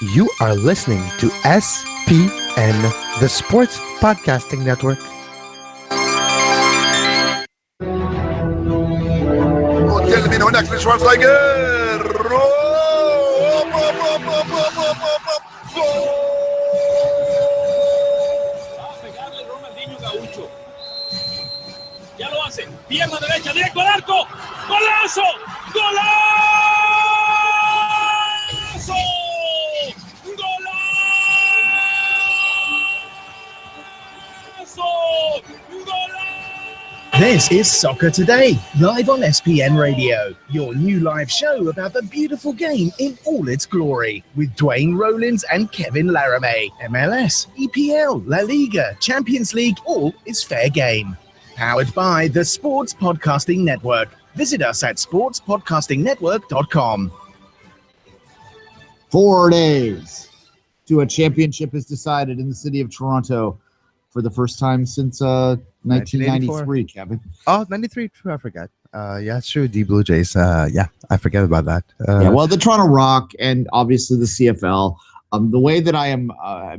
You are listening to SPN, the Sports Podcasting Network. Terminó en Axel Schwarzenegger. Va a pegarle Ronaldinho Gaucho. Ya lo hace. Pierna derecha, directo al arco. ¡Golazo! ¡Golazo! This is Soccer Today, live on SPN Radio, your new live show about the beautiful game in all its glory, with Duane, Rollins and Kevin Laramee. MLS, EPL, La Liga, Champions League, all is fair game. Powered by the Sports Podcasting Network. Visit us at sportspodcastingnetwork.com. 4 days to a championship is decided in the city of Toronto for the first time since 1993, Kevin. Oh, 93, true, I forgot. Yeah, it's true, the Blue Jays. Yeah, I forget about that. Well, the Toronto Rock and obviously the CFL. The way that I am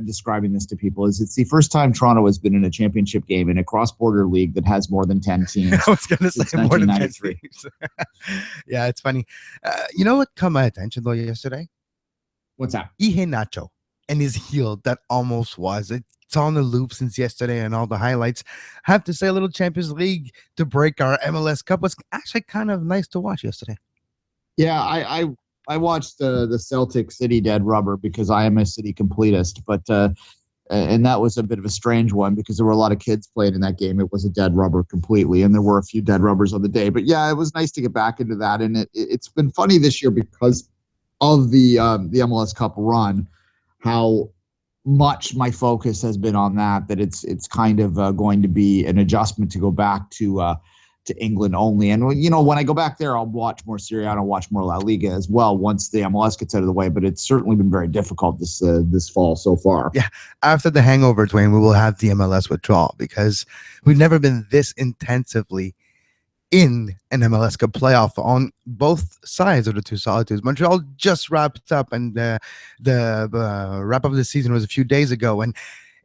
describing this to people is it's the first time Toronto has been in a championship game in a cross-border league that has more than 10 teams. I was going to say more than 10 teams. Yeah, it's funny. You know what caught my attention, though, yesterday? What's that? Ihe Nacho and his heel that almost was. It's on the loop since yesterday and all the highlights. I have to say, a little Champions League to break our MLS Cup was actually kind of nice to watch yesterday. Yeah, I watched the Celtic City Dead Rubber because I am a City completist, but and that was a bit of a strange one because there were a lot of kids playing in that game. It was a dead rubber completely, and there were a few dead rubbers on the day. But yeah, it was nice to get back into that, and it's been funny this year because of the MLS Cup run, how much my focus has been on that it's kind of going to be an adjustment to go back to England only. And, you know, when I go back there, I'll watch more Serie A and I'll watch more La Liga as well once the MLS gets out of the way. But it's certainly been very difficult this fall so far. Yeah. After the hangover, Duane, we will have the MLS withdrawal because we've never been this intensively in an MLS Cup playoff on both sides of the Two Solitudes. Montreal just wrapped up, and the wrap up of the season was a few days ago, and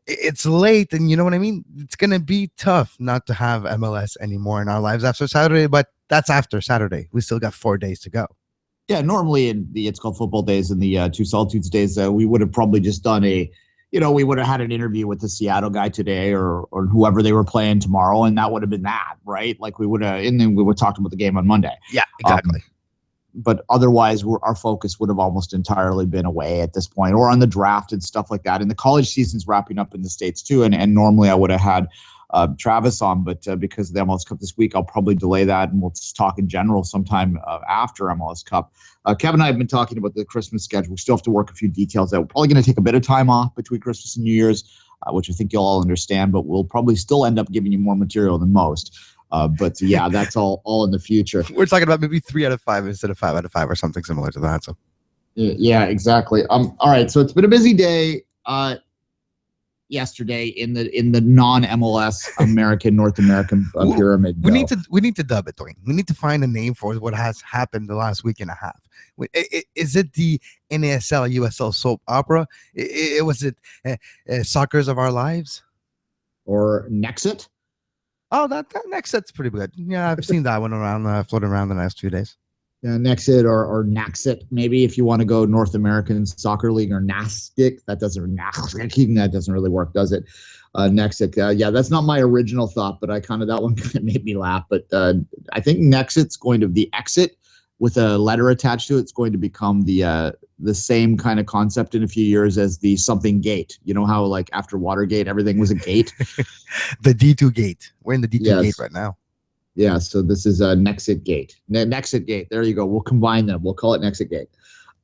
it's late, and you know what I mean? It's going to be tough not to have MLS anymore in our lives after Saturday, but that's after Saturday. We still got 4 days to go. Yeah, normally in the It's Called Football days and the Two Solitudes days, we would have probably just done we would have had an interview with the Seattle guy today or whoever they were playing tomorrow, and that would have been that, right? Like we would have, and then we would talk about the game on Monday. Yeah, exactly. But otherwise, our focus would have almost entirely been away at this point, or on the draft and stuff like that. And the college season's wrapping up in the States too, and normally I would have had Travis on, but because of the MLS Cup this week, I'll probably delay that, and we'll just talk in general sometime after MLS Cup. Kevin and I have been talking about the Christmas schedule. We still have to work a few details out. We're probably going to take a bit of time off between Christmas and New Year's, which I think you'll all understand, but we'll probably still end up giving you more material than most. But yeah, that's all in the future. We're talking about maybe 3 out of 5 instead of 5 out of 5 or something similar to that. So yeah, exactly. All right. So it's been a busy day yesterday in the non-MLS American North American pyramid. We need to dub it, Duane. We need to find a name for what has happened the last week and a half. Is it the NASL USL soap opera? Was it Soccer's of Our Lives? Or Nexit? Oh, that Nexit's pretty good. Yeah, I've seen that one around, floating around the last 2 days. Nexit or Naxit, maybe if you want to go North American Soccer League, or NASCIC. That doesn't really work, does it? Nexit. Yeah, that's not my original thought, but that one kind of made me laugh. But I think Nexit's going to the exit with a letter attached to it. It's going to become the same kind of concept in a few years as the something gate. You know how like after Watergate, everything was a gate? The D2 gate. We're in the D2 gate right now. Yeah, so this is a Nexit Gate. Nexit Gate. There you go. We'll combine them. We'll call it Nexit Gate.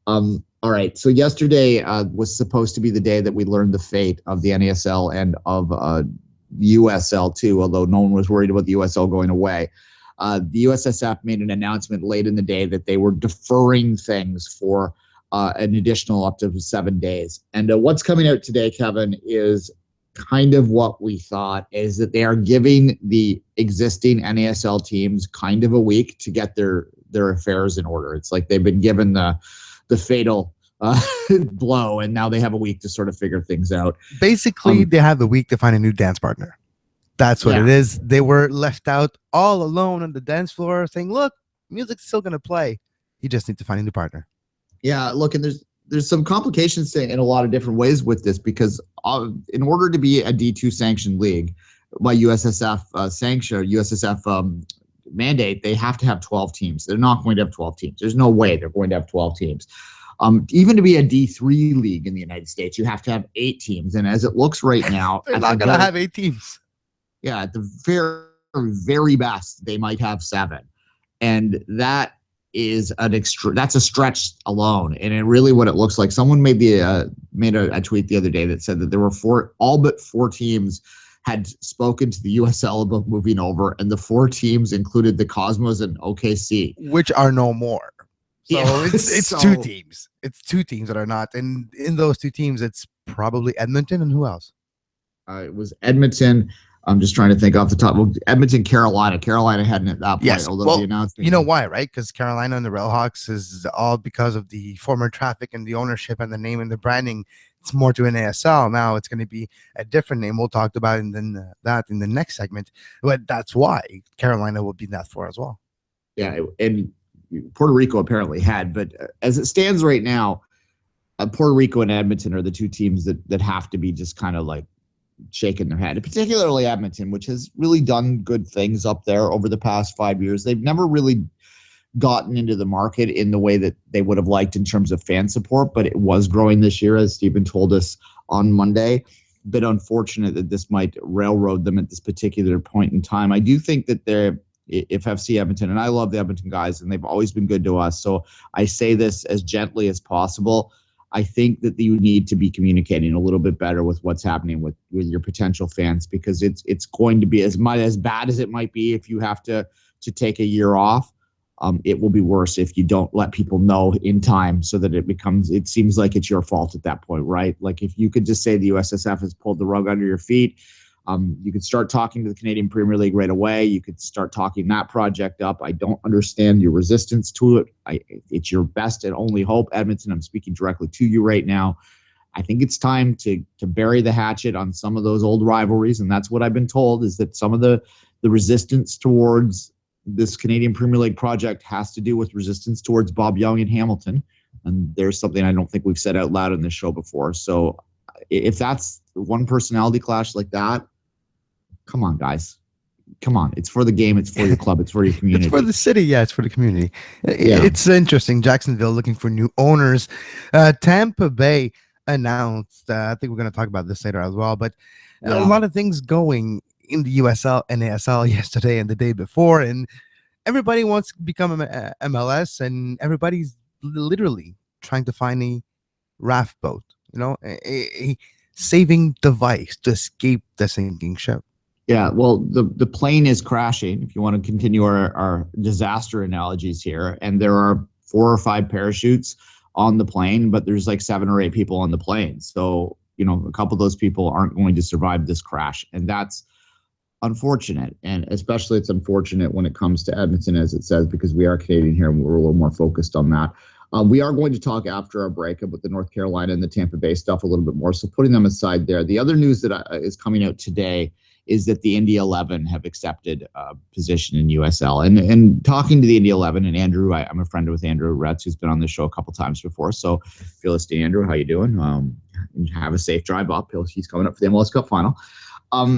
All right. So yesterday was supposed to be the day that we learned the fate of the NASL and of USL too, although no one was worried about the USL going away. The USSF made an announcement late in the day that they were deferring things for an additional up to 7 days. And what's coming out today, Kevin, is kind of what we thought, is that they are giving the existing NASL teams kind of a week to get their affairs in order. It's like they've been given the fatal blow, and now they have a week to sort of figure things out. Basically, they have a week to find a new dance partner. That's what it is. They were left out all alone on the dance floor saying, look, music's still going to play. You just need to find a new partner. Yeah, look, and there's some complications in a lot of different ways with this, because in order to be a D2 sanctioned league by USSF mandate, they have to have 12 teams. They're not going to have 12 teams. There's no way they're going to have 12 teams. Even to be a D3 league in the United States, you have to have 8 teams. And as it looks right now, they're not going to have 8 teams. Yeah, at the very, very best, they might have 7. And that is that's a stretch alone. And it really, what it looks like, someone made a tweet the other day that said that there were all but 4 teams had spoken to the USL about moving over, and the 4 teams included the Cosmos and OKC, which are no more. So yeah, it's 2 teams. It's 2 teams that are not, and in those 2 teams, it's probably Edmonton and who else? It was Edmonton. I'm just trying to think off the top. Well, Edmonton, Carolina. Carolina hadn't at that point. Yes. Although Well, the announcement, you know why, right? Because Carolina and the Railhawks is all because of the former traffic and the ownership and the name and the branding. It's more to an ASL. Now it's going to be a different name. We'll talk about that in the next segment. But that's why Carolina will be in that for as well. Yeah, and Puerto Rico apparently had. But as it stands right now, Puerto Rico and Edmonton are the 2 teams that have to be just kind of like shaking their head, particularly Edmonton, which has really done good things up there over the past 5 years. They've never really gotten into the market in the way that they would have liked in terms of fan support, but it was growing this year, as Stephen told us on Monday. A bit unfortunate that this might railroad them at this particular point in time. I do think that if FC Edmonton, and I love the Edmonton guys, and they've always been good to us, so I say this as gently as possible. I think that you need to be communicating a little bit better with what's happening with your potential fans, because it's going to be as bad as it might be if you have to take a year off. It will be worse if you don't let people know in time, so that it seems like it's your fault at that point, right? Like if you could just say the USSF has pulled the rug under your feet, you could start talking to the Canadian Premier League right away. You could start talking that project up. I don't understand your resistance to it. It's your best and only hope. Edmonton, I'm speaking directly to you right now. I think it's time to bury the hatchet on some of those old rivalries, and that's what I've been told, is that some of the resistance towards this Canadian Premier League project has to do with resistance towards Bob Young and Hamilton, and there's something I don't think we've said out loud in this show before. So if that's one personality clash like that, come on, guys. Come on. It's for the game. It's for your club. It's for your community. It's for the city. Yeah, it's for the community. Yeah. It's interesting. Jacksonville looking for new owners. Tampa Bay announced, I think we're going to talk about this later as well, but a lot of things going in the USL and ASL yesterday and the day before, and everybody wants to become a MLS, and everybody's literally trying to find a raft boat, a saving device to escape the sinking ship. Yeah, well, the plane is crashing, if you want to continue our disaster analogies here, and there are 4 or 5 parachutes on the plane, but there's like 7 or 8 people on the plane. So, a couple of those people aren't going to survive this crash, and that's unfortunate. And especially it's unfortunate when it comes to Edmonton, as it says, because we are Canadian here and we're a little more focused on that. We are going to talk after our break about the North Carolina and the Tampa Bay stuff a little bit more, so putting them aside there. The other news that is coming out today is that the Indy 11 have accepted a position in USL. And talking to the Indy 11, and Andrew, I'm a friend with Andrew Retz, who's been on the show a couple times before. So if you're listening, Andrew, how you doing? Have a safe drive up. He's coming up for the MLS Cup final.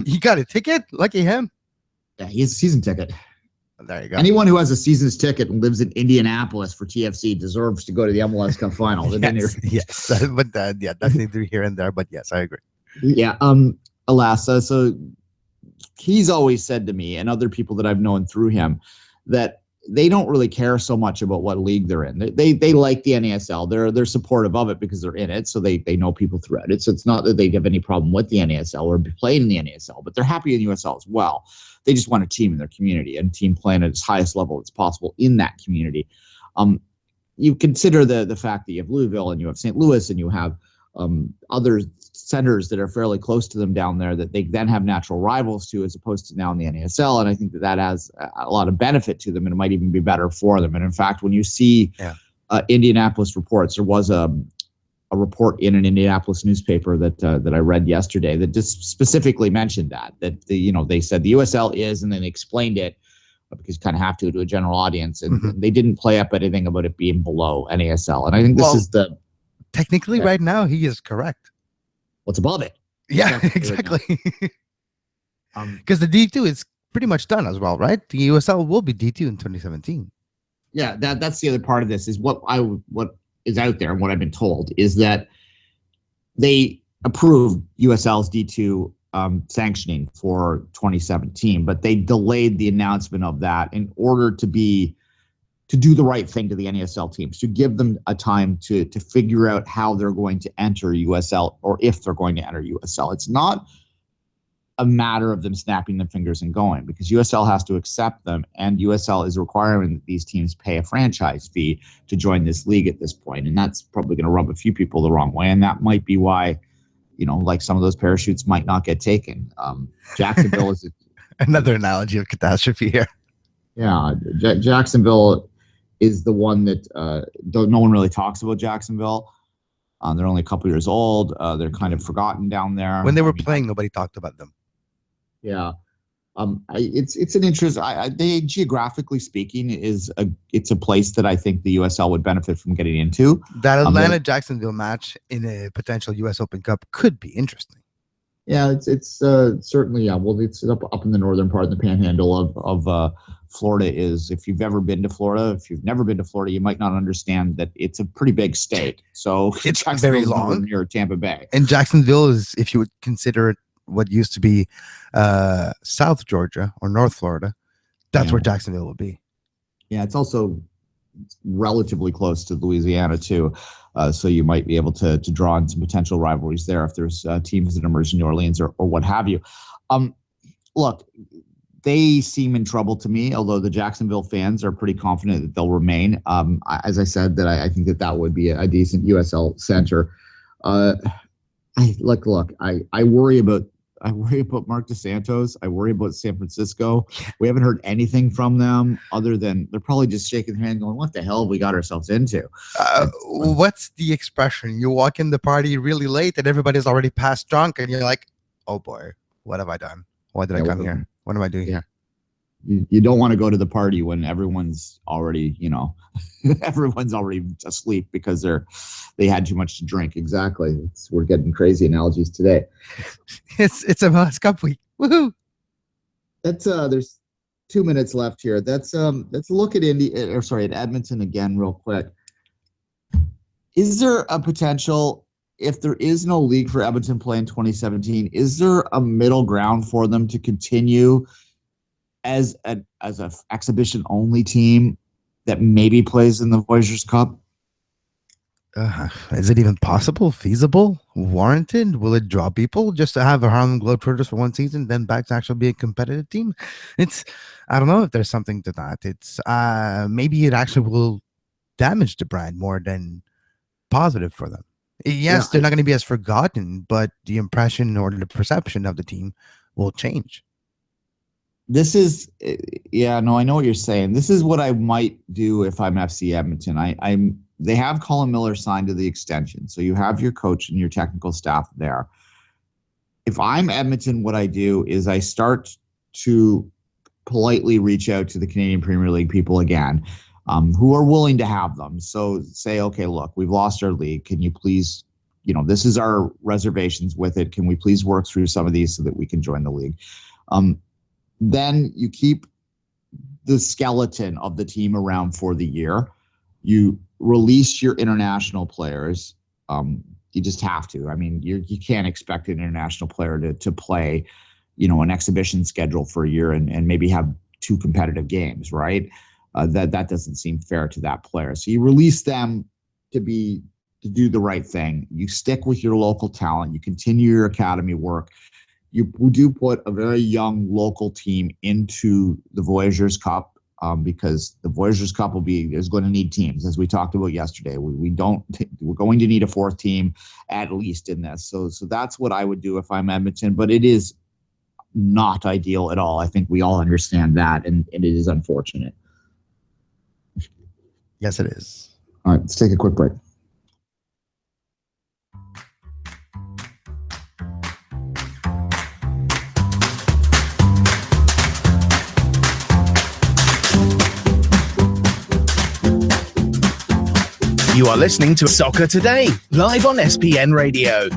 He got a ticket? Lucky him. Yeah, he has a season ticket. There you go. Anyone who has a season's ticket and lives in Indianapolis for TFC deserves to go to the MLS Cup final. Yes. But that's neither here and there. But yes, I agree. Yeah. Alas, so he's always said to me and other people that I've known through him that they don't really care so much about what league they're in. They like the NASL. They're supportive of it because they're in it, so they know people throughout it. So it's not that they have any problem with the NASL or playing in the NASL, but they're happy in USL as well. They just want a team in their community and team playing at its highest level as possible in that community. You consider the fact that you have Louisville and you have St. Louis and you have other centers that are fairly close to them down there that they then have natural rivals to, as opposed to now in the NASL. And I think that has a lot of benefit to them, and it might even be better for them. And in fact, when you see Indianapolis reports, there was a a report in an Indianapolis newspaper that I read yesterday that just specifically mentioned that they said the USL is, and then they explained it because you kind of have to a general audience, and they didn't play up anything about it being below NASL. And I think this is technically right now he is correct. What's above it? Yeah, exactly. Because the D2 is pretty much done as well, right? The USL will be D2 in 2017. Yeah, that's the other part of this is what is out there and what I've been told is that they approved USL's D2 sanctioning for 2017, but they delayed the announcement of that in order to do the right thing to the NASL teams, to give them a time to figure out how they're going to enter USL or if they're going to enter USL. It's not a matter of them snapping their fingers and going, because USL has to accept them, and USL is requiring that these teams pay a franchise fee to join this league at this point, and that's probably going to rub a few people the wrong way, and that might be why, like some of those parachutes might not get taken. Jacksonville is another analogy of catastrophe here. Yeah, Jacksonville is the one that no one really talks about Jacksonville. They're only a couple years old. They're kind of forgotten down there. When they were playing, nobody talked about them. Yeah, it's an interest. They geographically speaking it's a place that I think the USL would benefit from getting into. That Atlanta Jacksonville match in a potential US Open Cup could be interesting. Yeah, it's certainly Well, it's up in the northern part of the Panhandle of Florida. Is if you've ever been to Florida, if you've never been to Florida, you might not understand that it's a pretty big state. So it's very long near Tampa Bay, and Jacksonville is, if you would consider it what used to be South Georgia or North Florida, that's where Jacksonville will be. Yeah, it's also relatively close to Louisiana too, so you might be able to draw in some potential rivalries there if there's teams that emerge in New Orleans or what have you. Look, they seem in trouble to me, although the Jacksonville fans are pretty confident that they'll remain. As I said, that I think that would be a decent USL center. I worry about Mark DeSantos. I worry about San Francisco. We haven't heard anything from them other than they're probably just shaking their hand going, what the hell have we got ourselves into? What's the expression? You walk in the party really late and everybody's already past drunk and you're like, oh boy, what have I done? Why did I come here? What am I doing here? You don't want to go to the party when everyone's already, everyone's already asleep because they had too much to drink. Exactly. We're getting crazy analogies today. It's MLS Cup week. Woohoo! That's there's 2 minutes left here. Let's look at at Edmonton again real quick. Is there a potential, if there is no league for Edmonton play in 2017, is there a middle ground for them to continue as a exhibition only team that maybe plays in the Voyageurs Cup? Is it even possible, feasible, warranted? Will it draw people just to have a Harlem Globetrotters for one season, then back to actually be a competitive team? I don't know if there's something to that. It's maybe it actually will damage the brand more than positive for them. Yes, they're not going to be as forgotten, but the impression or the perception of the team will change. This is, I know what you're saying. This is what I might do if I'm FC Edmonton. They have Colin Miller signed to the extension, so you have your coach and your technical staff there. If I'm Edmonton, what I do is I start to politely reach out to the Canadian Premier League people again, who are willing to have them. So say, okay, look, we've lost our league. Can you please, this is our reservations with it. Can we please work through some of these so that we can join the league? Then you keep the skeleton of the team around for the year. You release your international players. You just have to. I mean, you can't expect an international player to play, an exhibition schedule for a year and maybe have 2 competitive games, right? That doesn't seem fair to that player. So you release them to do the right thing. You stick with your local talent. You continue your academy work. You do put a very young local team into the Voyageurs Cup because the Voyageurs Cup is going to need teams, as we talked about yesterday. We're going to need a 4th team at least in this. So that's what I would do if I'm Edmonton, but it is not ideal at all. I think we all understand that, and it is unfortunate. Yes, it is. All right, let's take a quick break. You are listening to Soccer Today, live on SPN Radio.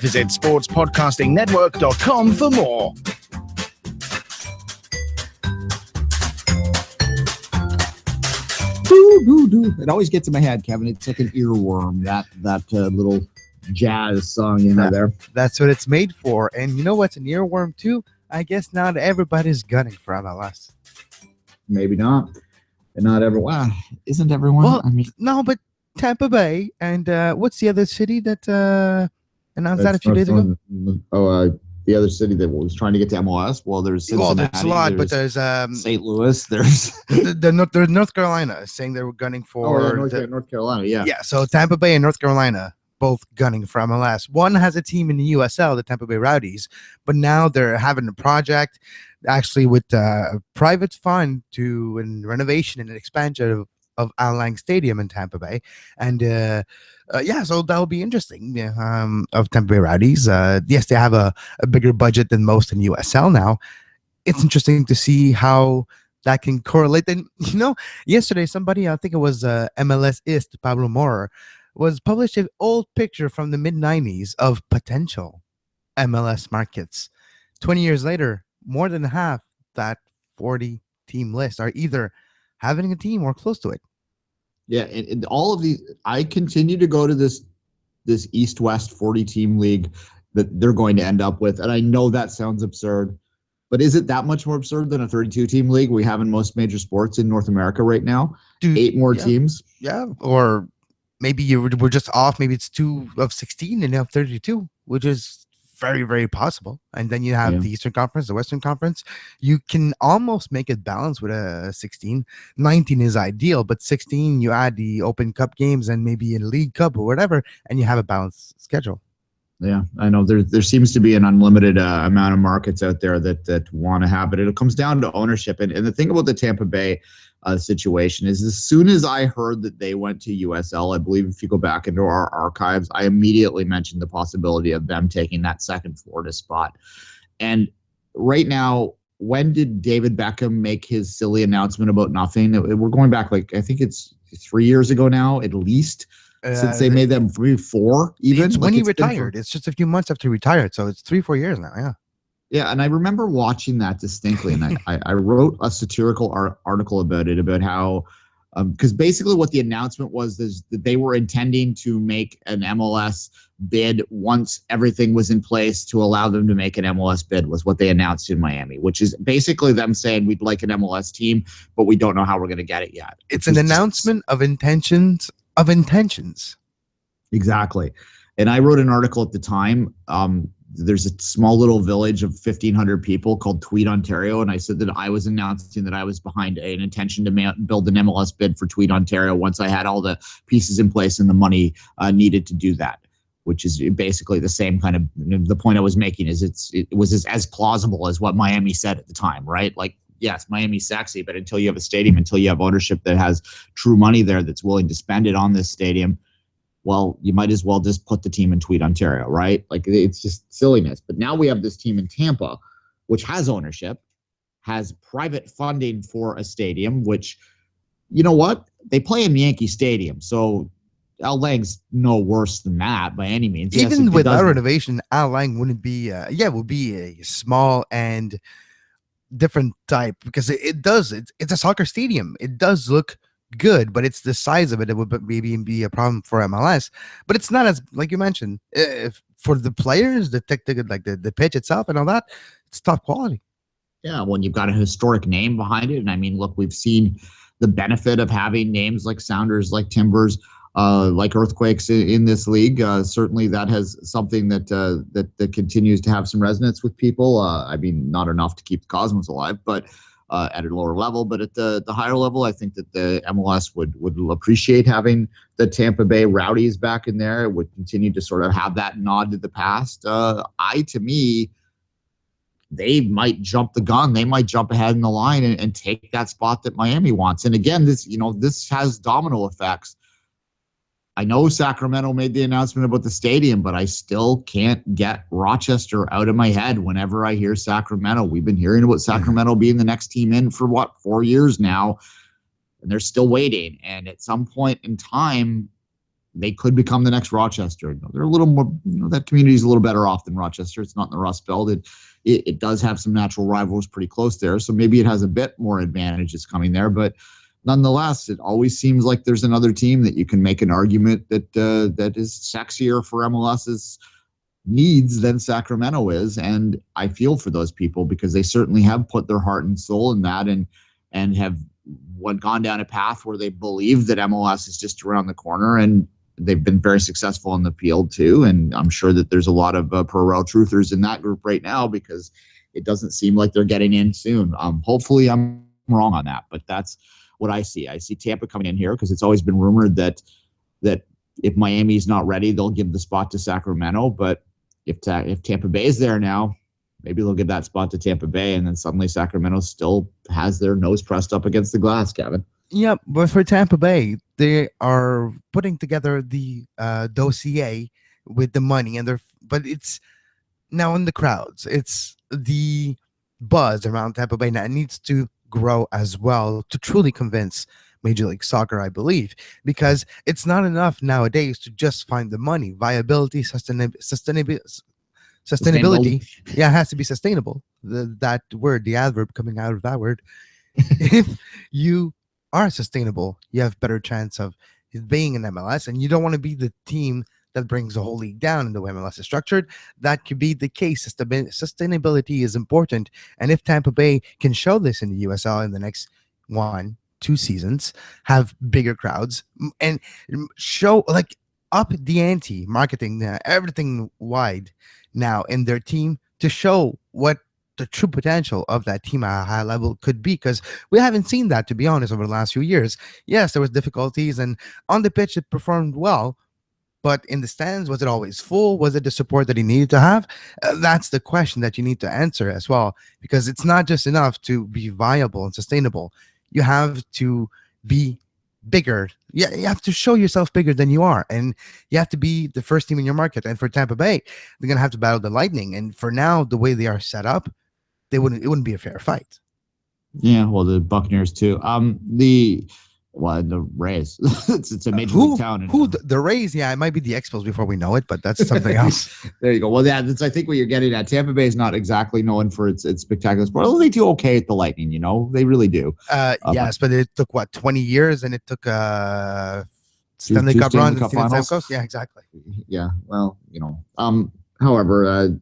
Visit sportspodcastingnetwork.com for more. It always gets in my head, Kevin. It's like an earworm, that little jazz song, there. That's what it's made for. And you know what's an earworm too? I guess not everybody's gunning for MLS. Maybe not. And not everyone. Isn't everyone? Well, no, but Tampa Bay and what's the other city that announced that a few days ago? The other city that was trying to get to MLS. Well, there's Cincinnati, there's a lot, but there's St. Louis. There's there's North Carolina saying they were gunning for North Carolina. Yeah. Yeah. So Tampa Bay and North Carolina both gunning for MLS. One has a team in the USL, the Tampa Bay Rowdies, but now they're having a project actually with a private fund to renovation and an expansion of Al Lang Stadium in Tampa Bay, and so that'll be interesting. Of Tampa Bay Rowdies, yes, they have a bigger budget than most in USL now. It's interesting to see how that can correlate. And yesterday somebody, I think it was MLS-ist Pablo Mora, was published an old picture from the mid-90s of potential MLS markets. 20 years later, more than half that 40 team list are either having a team or close to it. Yeah, and all of these, I continue to go to this East-West 40-team league that they're going to end up with, and I know that sounds absurd, but is it that much more absurd than a 32-team league we have in most major sports in North America right now? Dude, 8 more teams? Yeah, or maybe we're just off. Maybe it's 2 of 16 and you have 32, which is very, very possible. And then you have the Eastern Conference, the Western Conference. You can almost make it balanced with a 16. 19 is ideal, but 16, you add the Open Cup games and maybe a League Cup or whatever, and you have a balanced schedule. Yeah, I know there seems to be an unlimited amount of markets out there that want to have it. It comes down to ownership. And the thing about the Tampa Bay situation is, as soon as I heard that they went to USL, I believe if you go back into our archives, I immediately mentioned the possibility of them taking that second Florida spot. And right now, when did David Beckham make his silly announcement about nothing? We're going back, I think it's 3 years ago now, at least, since they made them 4 even. It's when he retired. It's just a few months after he retired. So it's 3-4 years now. Yeah. Yeah, and I remember watching that distinctly, and I wrote a satirical article about it, about how, because basically what the announcement was is that they were intending to make an MLS bid once everything was in place to allow them to make an MLS bid, was what they announced in Miami, which is basically them saying we'd like an MLS team, but we don't know how we're going to get it yet. It's an announcement of intentions of intentions. Exactly. And I wrote an article at the time. There's a small little village of 1,500 people called Tweed, Ontario. And I said that I was announcing that I was behind an intention to build an MLS bid for Tweed, Ontario, once I had all the pieces in place and the money needed to do that, which is basically the same kind of, the point I was making is it was as plausible as what Miami said at the time, right? Like, yes, Miami's sexy, but until you have a stadium, until you have ownership that has true money there that's willing to spend it on this stadium, well, you might as well just put the team in Tweed, Ontario, right? Like, it's just silliness. But now we have this team in Tampa, which has ownership, has private funding for a stadium, which, you know what? They play in Yankee Stadium. So Al Lang's no worse than that by any means. Even with our renovation, Al Lang wouldn't be, it would be a small and different type, because it's a soccer stadium. It does look good, but it's the size of it. It would maybe be a problem for MLS, but it's not as, like you mentioned, for the players, the pitch itself and all that, it's top quality. Yeah, when you've got a historic name behind it, and I mean, look, we've seen the benefit of having names like Sounders, like Timbers, like Earthquakes in this league. Certainly, that has something that continues to have some resonance with people. I mean, not enough to keep the Cosmos alive, but at a lower level. But at the higher level, I think that the MLS would appreciate having the Tampa Bay Rowdies back in there. It would continue to sort of have that nod to the past. To me, they might jump the gun. They might jump ahead in the line and take that spot that Miami wants. And again, this has domino effects. I know Sacramento made the announcement about the stadium, but I still can't get Rochester out of my head whenever I hear Sacramento. We've been hearing about Sacramento being the next team in for 4 years now, and they're still waiting. And at some point in time, they could become the next Rochester. They're a little more, that community is a little better off than Rochester. It's not in the Rust Belt. It does have some natural rivals pretty close there, so maybe it has a bit more advantages coming there, but nonetheless, it always seems like there's another team that you can make an argument that that is sexier for MLS's needs than Sacramento is. And I feel for those people because they certainly have put their heart and soul in that and have gone down a path where they believe that MLS is just around the corner, and they've been very successful in the field too. And I'm sure that there's a lot of pro-rel truthers in that group right now because it doesn't seem like they're getting in soon. Hopefully I'm wrong on that, but that's what I see. I see Tampa coming in here because it's always been rumored that if Miami's not ready, they'll give the spot to Sacramento. But if Tampa Bay is there now, maybe they'll give that spot to Tampa Bay, and then suddenly Sacramento still has their nose pressed up against the glass, Kevin. Yeah, but for Tampa Bay, they are putting together the dossier with the money, but it's now in the crowds. It's the buzz around Tampa Bay now. It needs to grow as well to truly convince Major League Soccer, I believe, because it's not enough nowadays to just find the money. Viability, sustainability. Yeah, it has to be sustainable. That word, the adverb coming out of that word. If you are sustainable, you have better chance of being in MLS, and you don't want to be the team that brings the whole league down in the way MLS is structured. That could be the case. Sustainability is important. And if Tampa Bay can show this in the USL in the next 1-2 seasons, have bigger crowds, and show up the ante, marketing, everything wide now in their team to show what the true potential of that team at a high level could be, because we haven't seen that, to be honest, over the last few years. Yes, there was difficulties, and on the pitch it performed well. But in the stands, was it always full? Was it the support that he needed to have? That's the question that you need to answer as well, because it's not just enough to be viable and sustainable. You have to be bigger. Yeah, you have to show yourself bigger than you are, and you have to be the first team in your market. And for Tampa Bay, they're gonna have to battle the Lightning. And for now, the way they are set up, it wouldn't be a fair fight. Yeah, well, the Buccaneers too. The Rays. it's a major league town. The Rays? Yeah, it might be the Expos before we know it, but that's something else. There you go. Well, that's I think what you're getting at. Tampa Bay is not exactly known for its spectacular sport. Although they do okay at the Lightning, they really do. Yes, but it took 20 years, and it took Stanley Cup run. Yeah, exactly. Yeah. Well, however,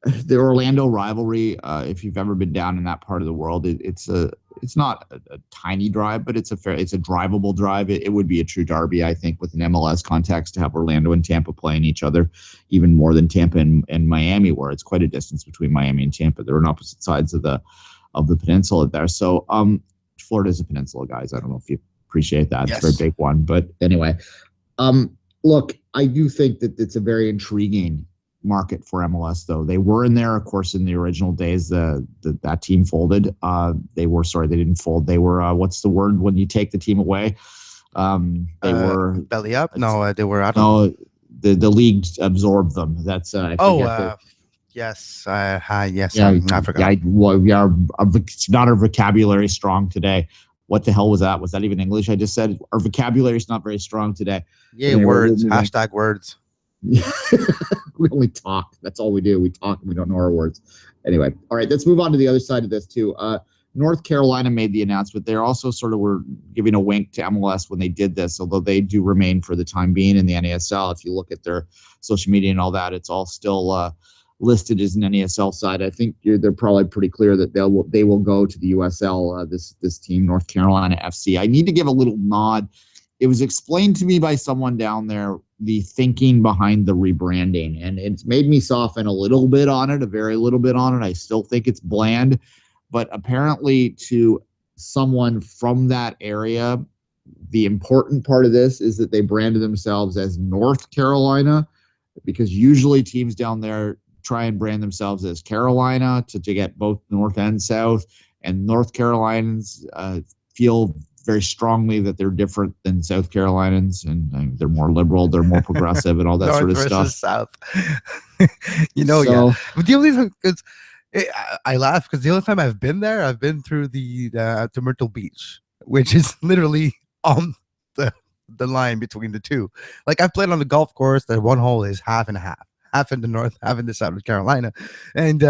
the Orlando rivalry, if you've ever been down in that part of the world, it's not a tiny drive, but it's a drivable drive. It would be a true derby, I think, with an MLS context to have Orlando and Tampa playing each other, even more than Tampa and Miami, where it's quite a distance between Miami and Tampa. They're on opposite sides of the peninsula there. So Florida is a peninsula, guys. I don't know if you appreciate that. Yes. It's a very big one. But anyway, look, I do think that it's a very intriguing market for MLS, though. They were in there, of course, in the original days. That team folded. They didn't fold. They were what's the word when you take the team away? They were belly up. No, they were out. No, the league absorbed them. That's yes, yes. Yeah, I forgot. It's not our vocabulary strong today. What the hell was that? Was that even English? I just said our vocabulary is not very strong today. Yeah, anyway, words. Hashtag words. We only talk. That's all we do. We talk and we don't know our words. Anyway, all right, let's move on to the other side of this too. North Carolina made the announcement. They're also sort of were giving a wink to MLS when they did this, although they do remain for the time being in the NASL. If you look at their social media and all that, it's all still listed as an NASL side. I think they're probably pretty clear that they will go to the USL. This team, North Carolina FC. I need to give a little nod. It was explained to me by someone down there, the thinking behind the rebranding, and it's made me soften a little bit on it, a very little bit on it. I still think it's bland, but apparently to someone from that area, the important part of this is that they branded themselves as North Carolina, because usually teams down there try and brand themselves as Carolina to get both North and South, and North Carolinians feel very strongly that they're different than South Carolinians, and they're more liberal, they're more progressive, and all that North sort of versus stuff. South. Yeah. But the only time, because I laugh because the only time I've been there, I've been through to Myrtle Beach, which is literally on the line between the two. Like I've played on the golf course that one hole is half and half. Half in the north, half in the south of Carolina. And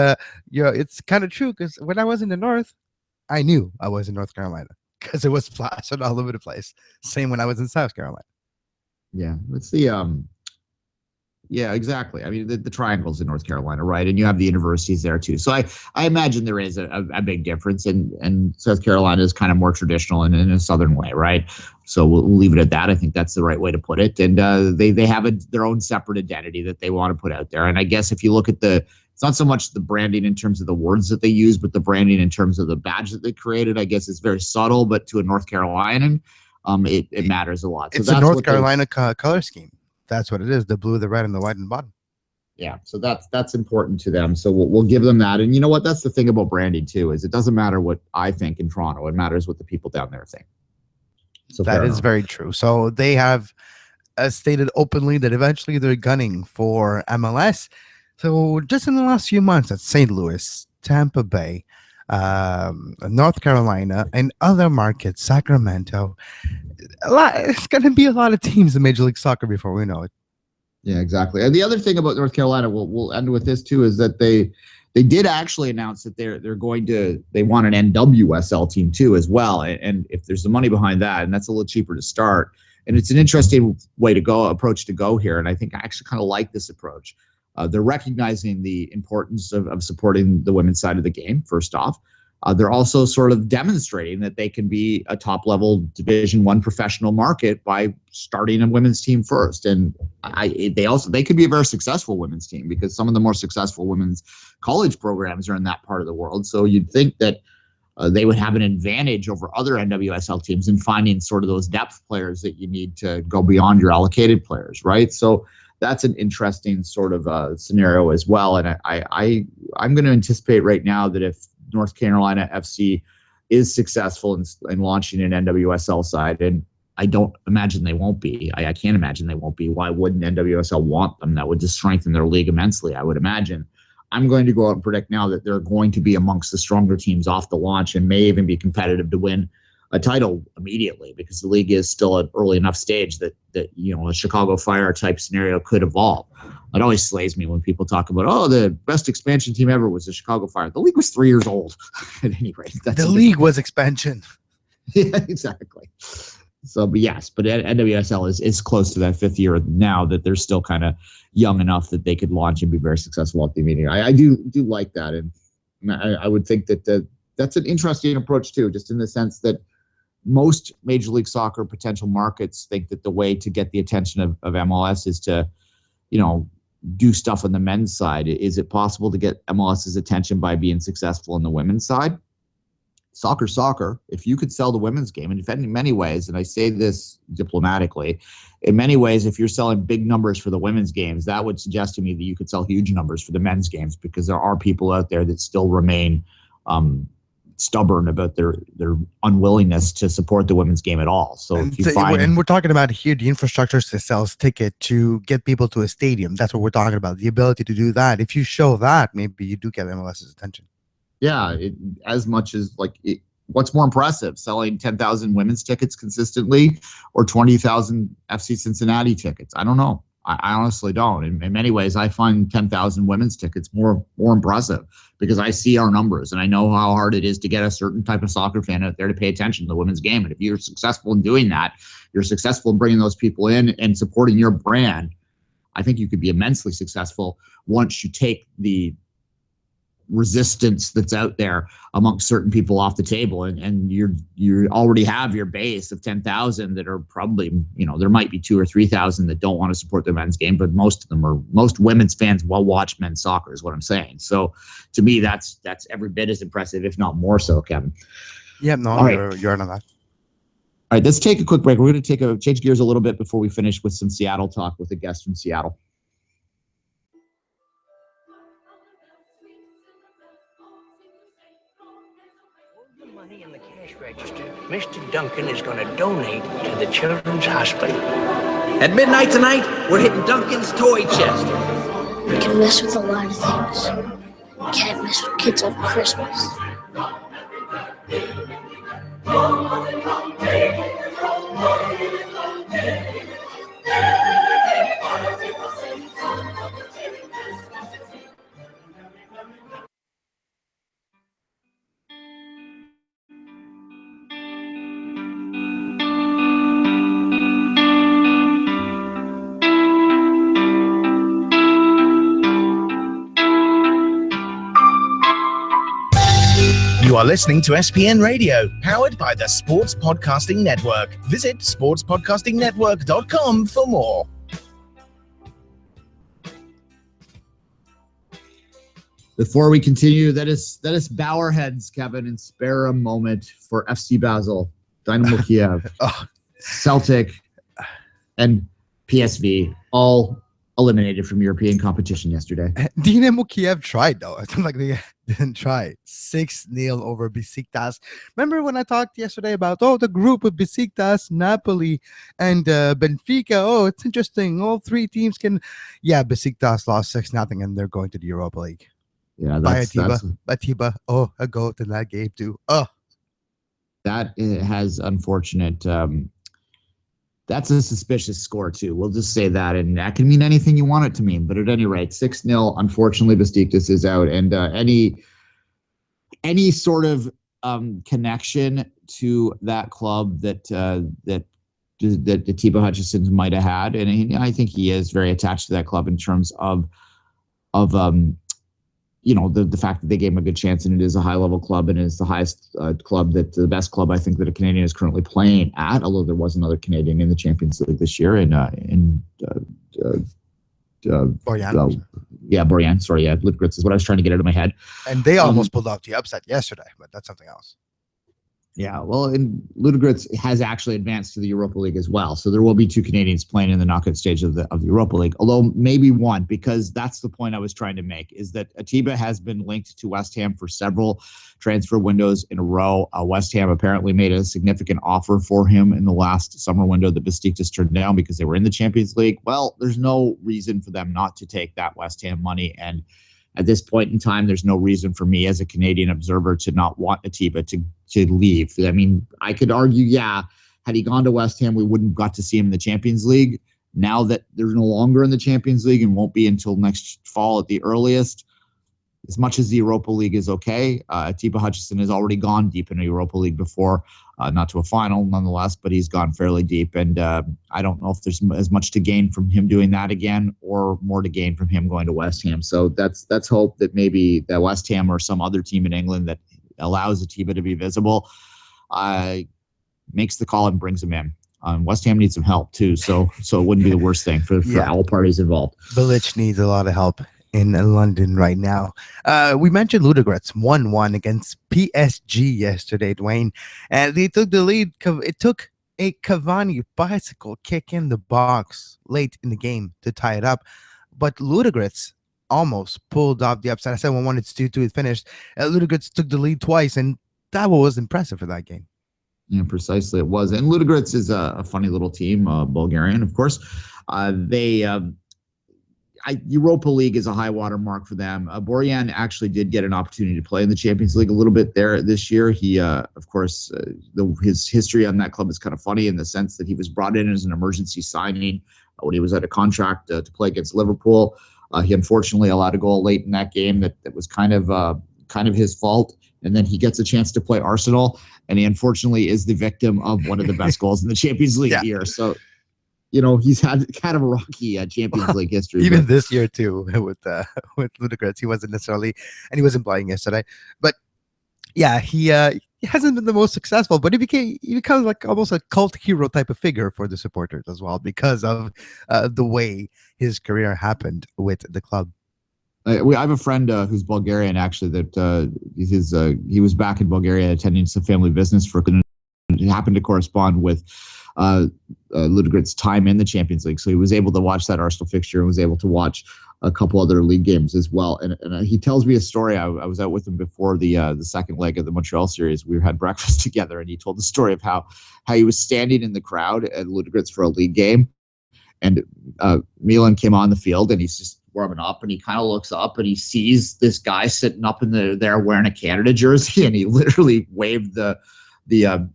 it's kind of true because when I was in the north, I knew I was in North Carolina because it was plastered all over the place. Same when I was in South Carolina. Yeah, it's yeah, exactly. I mean, the triangle's in North Carolina, right? And you have the universities there too. So I imagine there is a big difference, and South Carolina is kind of more traditional and in a southern way, right? So we'll leave it at that. I think that's the right way to put it. And they have their own separate identity that they want to put out there. And I guess if you look at it's not so much the branding in terms of the words that they use, but the branding in terms of the badge that they created. I guess it's very subtle, but to a North Carolinian, it matters a lot. So it's a North Carolina color scheme. That's what it is: the blue, the red, and the white in the bottom. Yeah, so that's important to them. So we'll give them that. And you know what? That's the thing about branding too, is it doesn't matter what I think in Toronto. It matters what the people down there think. So that is very true. So they have stated openly that eventually they're gunning for MLS. So just in the last few months at St. Louis, Tampa Bay, North Carolina, and other markets, Sacramento, it's going to be a lot of teams in Major League Soccer before we know it. Yeah, exactly. And the other thing about North Carolina, we'll end with this too, is that they did actually announce that they want an NWSL team too as well. And if there's the money behind that, and that's a little cheaper to start, and it's an interesting approach to go here. And I think I actually kind of like this approach. They're recognizing the importance of supporting the women's side of the game, first off. They're also sort of demonstrating that they can be a top-level Division I professional market by starting a women's team first. And they could be a very successful women's team because some of the more successful women's college programs are in that part of the world. So you'd think that they would have an advantage over other NWSL teams in finding sort of those depth players that you need to go beyond your allocated players, right? So that's an interesting sort of scenario as well. And I'm going to anticipate right now that if North Carolina FC is successful in launching an NWSL side, and I don't imagine they won't be. I can't imagine they won't be. Why wouldn't NWSL want them? That would just strengthen their league immensely, I would imagine. I'm going to go out and predict now that they're going to be amongst the stronger teams off the launch and may even be competitive to win a title immediately because the league is still at early enough stage that a Chicago Fire type scenario could evolve. It always slays me when people talk about, the best expansion team ever was the Chicago Fire. The league was 3 years old. At any rate, the league was expansion. Yeah, exactly. So, but yes, but NWSL is close to that 5th year now that they're still kind of young enough that they could launch and be very successful at the meeting. I do like that, and I would think that that's an interesting approach too, just in the sense that most Major League Soccer potential markets think that the way to get the attention of MLS is to, do stuff on the men's side. Is it possible to get MLS's attention by being successful on the women's side? Soccer. If you could sell the women's game, and in many ways, and I say this diplomatically, in many ways, if you're selling big numbers for the women's games, that would suggest to me that you could sell huge numbers for the men's games because there are people out there that still remain stubborn about their unwillingness to support the women's game at all. So and we're talking about here the infrastructure to sell ticket to get people to a stadium. That's what we're talking about. The ability to do that. If you show that, maybe you do get MLS's attention. Yeah, as much as what's more impressive, selling 10,000 women's tickets consistently or 20,000 FC Cincinnati tickets? I don't know. I honestly don't. In many ways, I find 10,000 women's tickets more impressive because I see our numbers and I know how hard it is to get a certain type of soccer fan out there to pay attention to the women's game. And if you're successful in doing that, you're successful in bringing those people in and supporting your brand, I think you could be immensely successful once you take the resistance that's out there amongst certain people off the table, and you already have your base of 10,000 that are probably, there might be 2,000 or 3,000 that don't want to support the men's game, but most women's fans will watch men's soccer is what I'm saying. So to me, that's every bit as impressive, if not more so, Kevin. Yeah, no, you're on that. All right, let's take a quick break. We're going to change gears a little bit before we finish with some Seattle talk with a guest from Seattle. Money in the cash register Mr. Duncan is going to donate to the Children's Hospital. At midnight tonight, we're hitting Duncan's toy chest. We can mess with a lot of things. We can't mess with kids on Christmas. You are listening to SPN Radio, powered by the Sports Podcasting Network. Visit sportspodcastingnetwork.com for more. Before we continue, let us bow our heads, Kevin, and spare a moment for FC Basel, Dynamo Kiev, Celtic, and PSV, all eliminated from European competition yesterday. Dynamo Kiev tried, though. It's not like they didn't try. 6-0 over Besiktas. Remember when I talked yesterday about, the group with Besiktas, Napoli, and Benfica? Oh, it's interesting. All three teams can... Yeah, Besiktas lost 6-0, and they're going to the Europa League. Yeah, by Atiba. Oh, a goal in that game, too. Oh. That has unfortunate... that's a suspicious score, too. We'll just say that, and that can mean anything you want it to mean. But at any rate, 6-0, unfortunately, Besiktas is out. And any sort of connection to that club that Atiba Hutchinson might have had, and I think he is very attached to that club in terms of the fact that they gave him a good chance, and it is a high-level club, and it's the highest club, the best club I think that a Canadian is currently playing at, although there was another Canadian in the Champions League this year in Borjan. Borjan. Sorry, Ludogorets is what I was trying to get out of my head. And they almost pulled off the upset yesterday, but that's something else. Yeah, well, and Ludogorets has actually advanced to the Europa League as well. So there will be two Canadians playing in the knockout stage of the Europa League, although maybe one, because that's the point I was trying to make, is that Atiba has been linked to West Ham for several transfer windows in a row. West Ham apparently made a significant offer for him in the last summer window that Besiktas turned down because they were in the Champions League. Well, there's no reason for them not to take that West Ham money, and at this point in time, there's no reason for me as a Canadian observer to not want Atiba to leave. I mean, I could argue, had he gone to West Ham, we wouldn't have got to see him in the Champions League. Now that they're no longer in the Champions League and won't be until next fall at the earliest, as much as the Europa League is okay, Atiba Hutchinson has already gone deep in the Europa League before, not to a final nonetheless, but he's gone fairly deep. And I don't know if there's as much to gain from him doing that again or more to gain from him going to West Ham. So that's hope that maybe that West Ham or some other team in England that allows Atiba to be visible makes the call and brings him in. West Ham needs some help too, so it wouldn't be the worst thing for all parties involved. Bilic needs a lot of help in London right now. We mentioned Ludogorets 1-1 against PSG yesterday, Duane, and they took the lead. It took a Cavani bicycle kick in the box late in the game to tie it up, but Ludogorets almost pulled off the upset. I said 1-1, it's 2-2, it finished. Ludogorets took the lead twice, and that was impressive for that game. Yeah, precisely it was. And Ludogorets is a funny little team, Bulgarian, of course. Europa League is a high water mark for them. Borjan actually did get an opportunity to play in the Champions League a little bit there this year. He, of course, his history on that club is kind of funny in the sense that he was brought in as an emergency signing when he was out of contract to play against Liverpool. He unfortunately allowed a goal late in that game that was kind of his fault. And then he gets a chance to play Arsenal, and he unfortunately is the victim of one of the best goals in the Champions League year. So, he's had kind of a rocky Champions League history. Even this year too, with Ludogorets, he wasn't necessarily, and he wasn't playing yesterday. But yeah, he hasn't been the most successful, but he becomes like almost a cult hero type of figure for the supporters as well because of the way his career happened with the club. I have a friend who's Bulgarian, actually, that he was back in Bulgaria attending some family business he happened to correspond with Ludogorets' time in the Champions League. So he was able to watch that Arsenal fixture and was able to watch a couple other league games as well. And he tells me a story. I was out with him before the second leg of the Montreal series. We had breakfast together, and he told the story of how he was standing in the crowd at Ludogorets for a league game, and Milan came on the field, and he's just warming up, and he kind of looks up, and he sees this guy sitting up there wearing a Canada jersey, and he literally waved the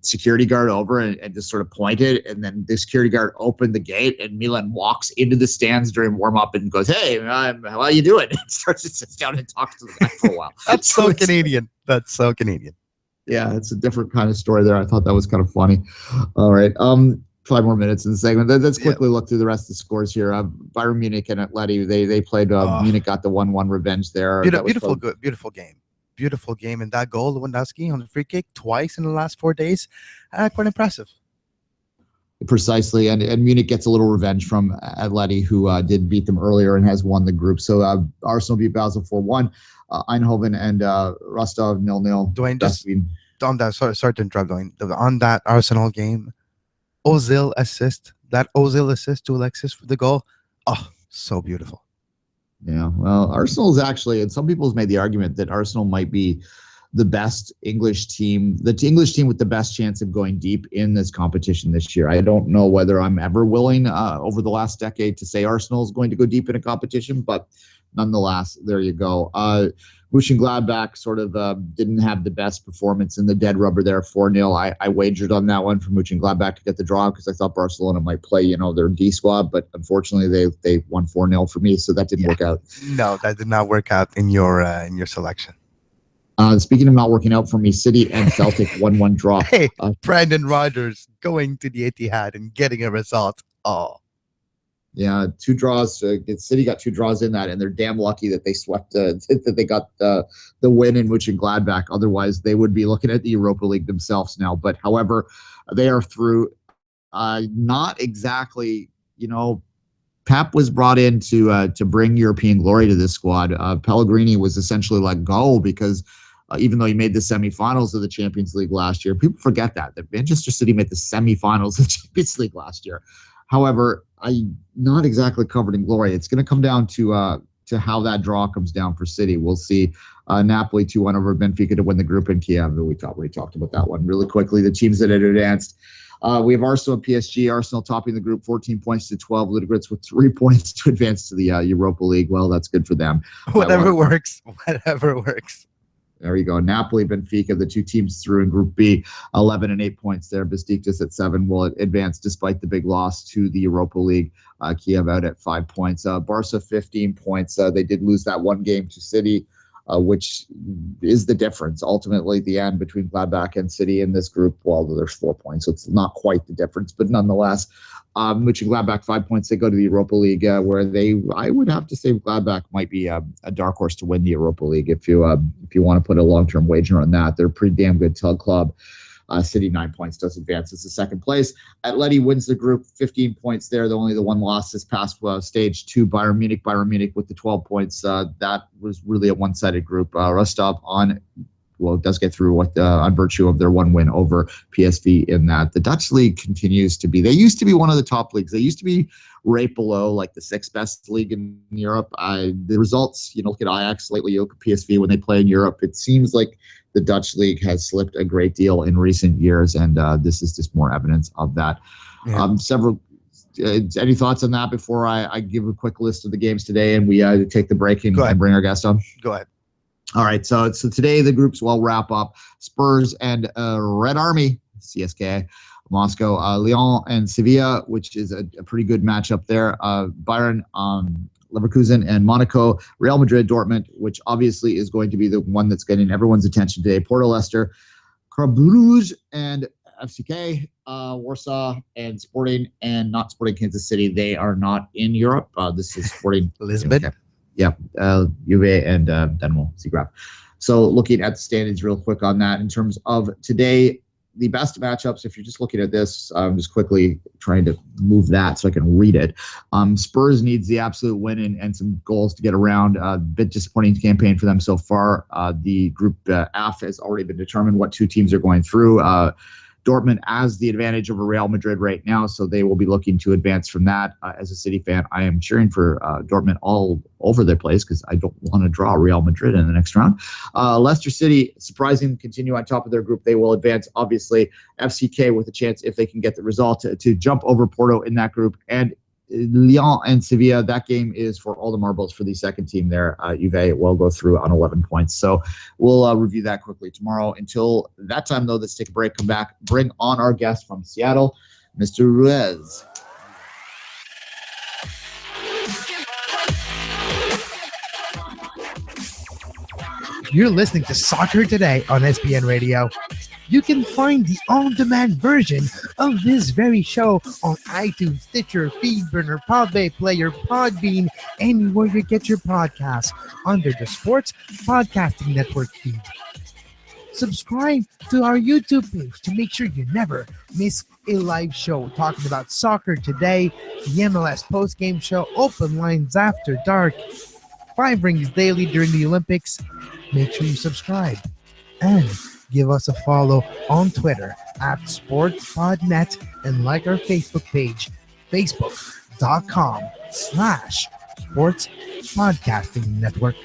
security guard over and just sort of pointed, and then the security guard opened the gate, and Milan walks into the stands during warm-up and goes, "Hey, how are you doing?" And starts to sit down and talk to the guy for a while. That's so Canadian. That's so Canadian. Yeah, it's a different kind of story there. I thought that was kind of funny. All right. 5 more minutes in the segment. Let's quickly look through the rest of the scores here. Bayern Munich and Atleti, they played. Munich got the 1-1 revenge there. Beautiful game. Beautiful game, and that goal, Lewandowski on the free kick twice in the last 4 days, quite impressive. Precisely, and Munich gets a little revenge from Atleti, who did beat them earlier and has won the group. So Arsenal beat Basel 4-1, Eindhoven and Rostov 0-0. Duane, just on that, sorry to interrupt, Duane. On that Arsenal game, Ozil assist to Alexis for the goal. Oh, so beautiful. Yeah, well, Arsenal is actually, and some people have made the argument that Arsenal might be the best English team, the English team with the best chance of going deep in this competition this year. I don't know whether I'm ever willing over the last decade to say Arsenal is going to go deep in a competition, but nonetheless, there you go. Mönchengladbach sort of didn't have the best performance in the dead rubber there, 4-0. I wagered on that one for Mönchengladbach to get the draw because I thought Barcelona might play, their D squad, but unfortunately they won 4-0 for me, so that didn't work out. No, that did not work out in your selection. Speaking of not working out for me, City and Celtic 1-1 draw. Hey, Brandon Rodgers going to the Etihad and getting a result. Oh. Yeah, 2 draws. City got 2 draws in that, and they're damn lucky that they swept, that they got the win in Mönchengladbach. Otherwise, they would be looking at the Europa League themselves now. But however, they are through. Not exactly, Pep was brought in to bring European glory to this squad. Pellegrini was essentially let go because even though he made the semifinals of the Champions League last year, people forget that Manchester City made the semifinals of the Champions League last year. However, I'm not exactly covered in glory. It's going to come down to how that draw comes down for City. We'll see. Napoli 2-1 over Benfica to win the group in Kiev. We talked about that one really quickly. The teams that had advanced. We have Arsenal and PSG. Arsenal topping the group, 14 points to 12. Ludogorets with 3 points to advance to the Europa League. Well, that's good for them. Whatever works. There you go. Napoli, Benfica, the 2 teams through in Group B, 11 and 8 points there. Besiktas at 7 will advance despite the big loss to the Europa League. Kiev out at 5 points. Barca, 15 points. They did lose that one game to City, which is the difference ultimately at the end between Gladbach and City in this group. Well, there's 4 points, so it's not quite the difference, but nonetheless, Mönchengladbach 5 points. They go to the Europa League, where I would have to say Gladbach might be a dark horse to win the Europa League if you want to put a long-term wager on that. They're a pretty damn good club. City 9 points does advance as the second place. Atleti wins the group, 15 points there. Only the one loss this past stage to Bayern Munich. Bayern Munich with the 12 points. That was really a one-sided group. Rostov does get through on virtue of their one win over PSV in that. The Dutch league continues to be, they used to be one of the top leagues. They used to be right below like the 6th best league in Europe. The results, look at Ajax lately, you look at PSV when they play in Europe, it seems like the Dutch league has slipped a great deal in recent years, and this is just more evidence of that. Yeah. Any thoughts on that before I give a quick list of the games today and we take the break and bring our guest on? Go ahead. All right, so today the groups will wrap up. Spurs and Red Army, CSKA, Moscow, Lyon and Sevilla, which is a pretty good matchup there. Bayern, Leverkusen and Monaco, Real Madrid, Dortmund, which obviously is going to be the one that's getting everyone's attention today. Porto, Leicester, Club Brugge and FCK, Warsaw and Sporting, and not Sporting Kansas City. They are not in Europe. This is Sporting Lisbon. Okay. Yeah, Juve and Dinamo Zagreb. So looking at the standings real quick on that, in terms of today, the best matchups, if you're just looking at this, I'm just quickly trying to move that so I can read it. Spurs needs the absolute win and some goals to get around. A bit disappointing campaign for them so far. The group F has already been determined what 2 teams are going through. Dortmund has the advantage over Real Madrid right now, so they will be looking to advance from that. As a City fan, I am cheering for Dortmund all over their place because I don't want to draw Real Madrid in the next round. Leicester City, surprising, continue on top of their group. They will advance, obviously. FCK with a chance, if they can get the result, to jump over Porto in that group. And Lyon and Sevilla, that game is for all the marbles for the second team there. Juve will go through on 11 points. So we'll review that quickly tomorrow. Until that time, though, let's take a break, come back, bring on our guest from Seattle, Mr. Ruiz. You're listening to Soccer Today on SPN Radio. You can find the on-demand version of this very show on iTunes, Stitcher, Feedburner, Podbay Player, Podbean, anywhere you get your podcasts under the Sports Podcasting Network feed. Subscribe to our YouTube page to make sure you never miss a live show talking about soccer today, the MLS postgame show, open lines after dark, 5 rings daily during the Olympics. Make sure you subscribe and give us a follow on Twitter at SportsPodNet and like our Facebook page, facebook.com/Sports Podcasting Network.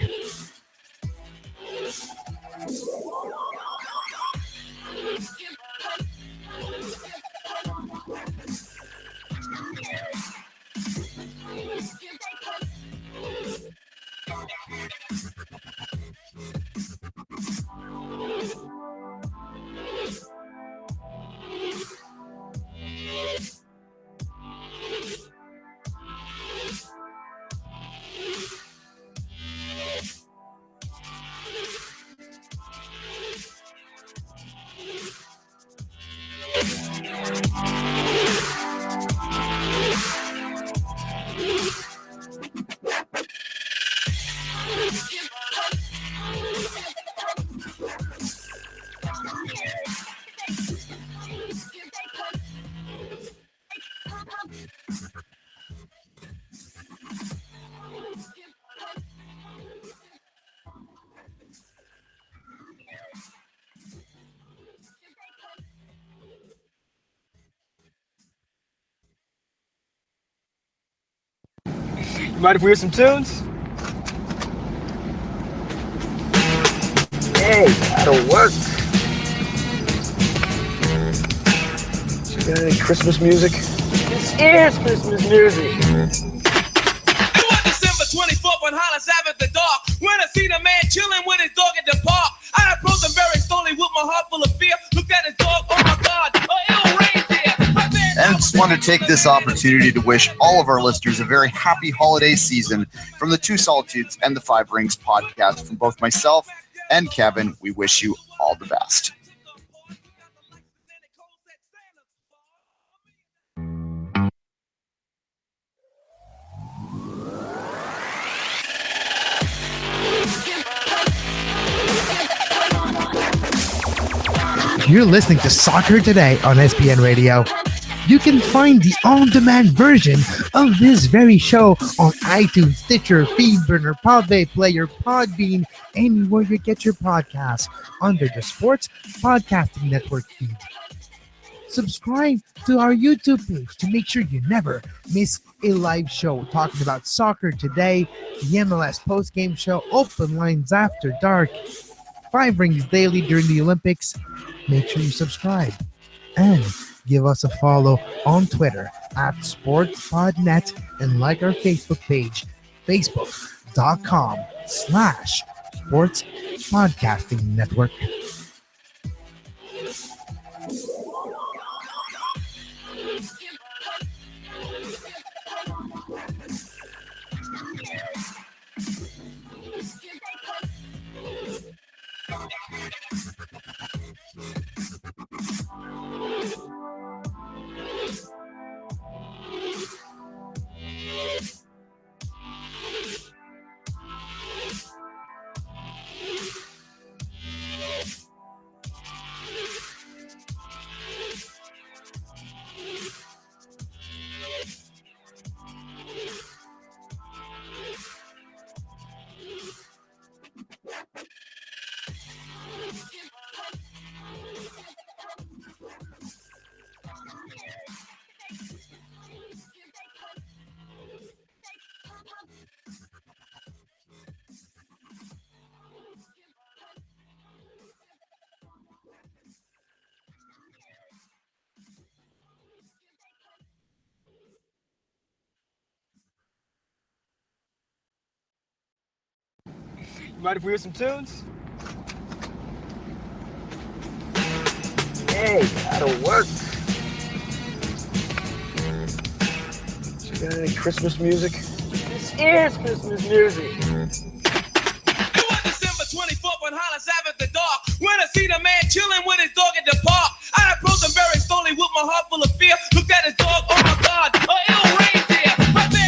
Mind if we hear some tunes? Hey, that'll work. So you got any Christmas music? This is Christmas music. It was December 24th on Hollis Ave at the dark when I seen a man chilling with his dog at the park. I approached him very slowly with my heart full of fear. Looked at his dog, oh my God, it'll rain there. And I just want to take this opportunity to wish all of our listeners a very happy holiday season from the Two Solitudes and the 5 Rings podcast. From both myself and Kevin, we wish you all the best. You're listening to Soccer Today on SPN Radio. You can find the on-demand version of this very show on iTunes, Stitcher, Feedburner, Podbay Player, Podbean, anywhere you get your podcasts under the Sports Podcasting Network feed. Subscribe to our YouTube page to make sure you never miss a live show talking about soccer today, the MLS postgame show, open lines after dark, 5 rings daily during the Olympics. Make sure you subscribe and give us a follow on Twitter at SportsPodNet and like our Facebook page, facebook.com/Sports Podcasting Network. Mind if we hear some tunes? Hey, that'll work. You got any Christmas music? This is Christmas music. It was December 24th when Hollis Ave at the dark. When I see the man chilling with his dog at the park, I approached him very slowly with my heart full of fear. Looked at his dog, oh my God, a ill reindeer.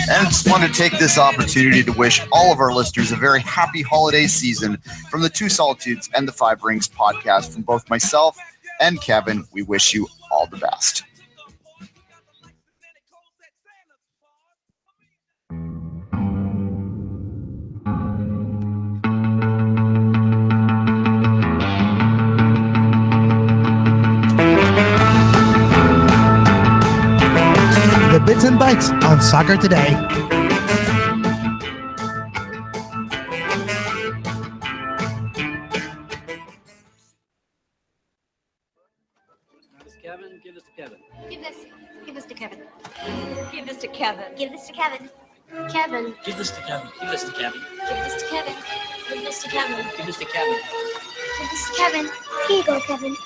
And I just want to take this opportunity to wish all of our listeners a very happy holiday season from the Two Solitudes and the Five Rings podcast. From both myself and Kevin, we wish you all the best. The Bits and Bites on Soccer Today. Kevin, give this to Kevin. Give this to Kevin. Give this to Kevin. Give this to Kevin. Kevin. Give this to Kevin. Give this to Kevin. Give this to Kevin. Give this to Kevin. Give this to Kevin. Give this to Kevin. Here you go, Kevin.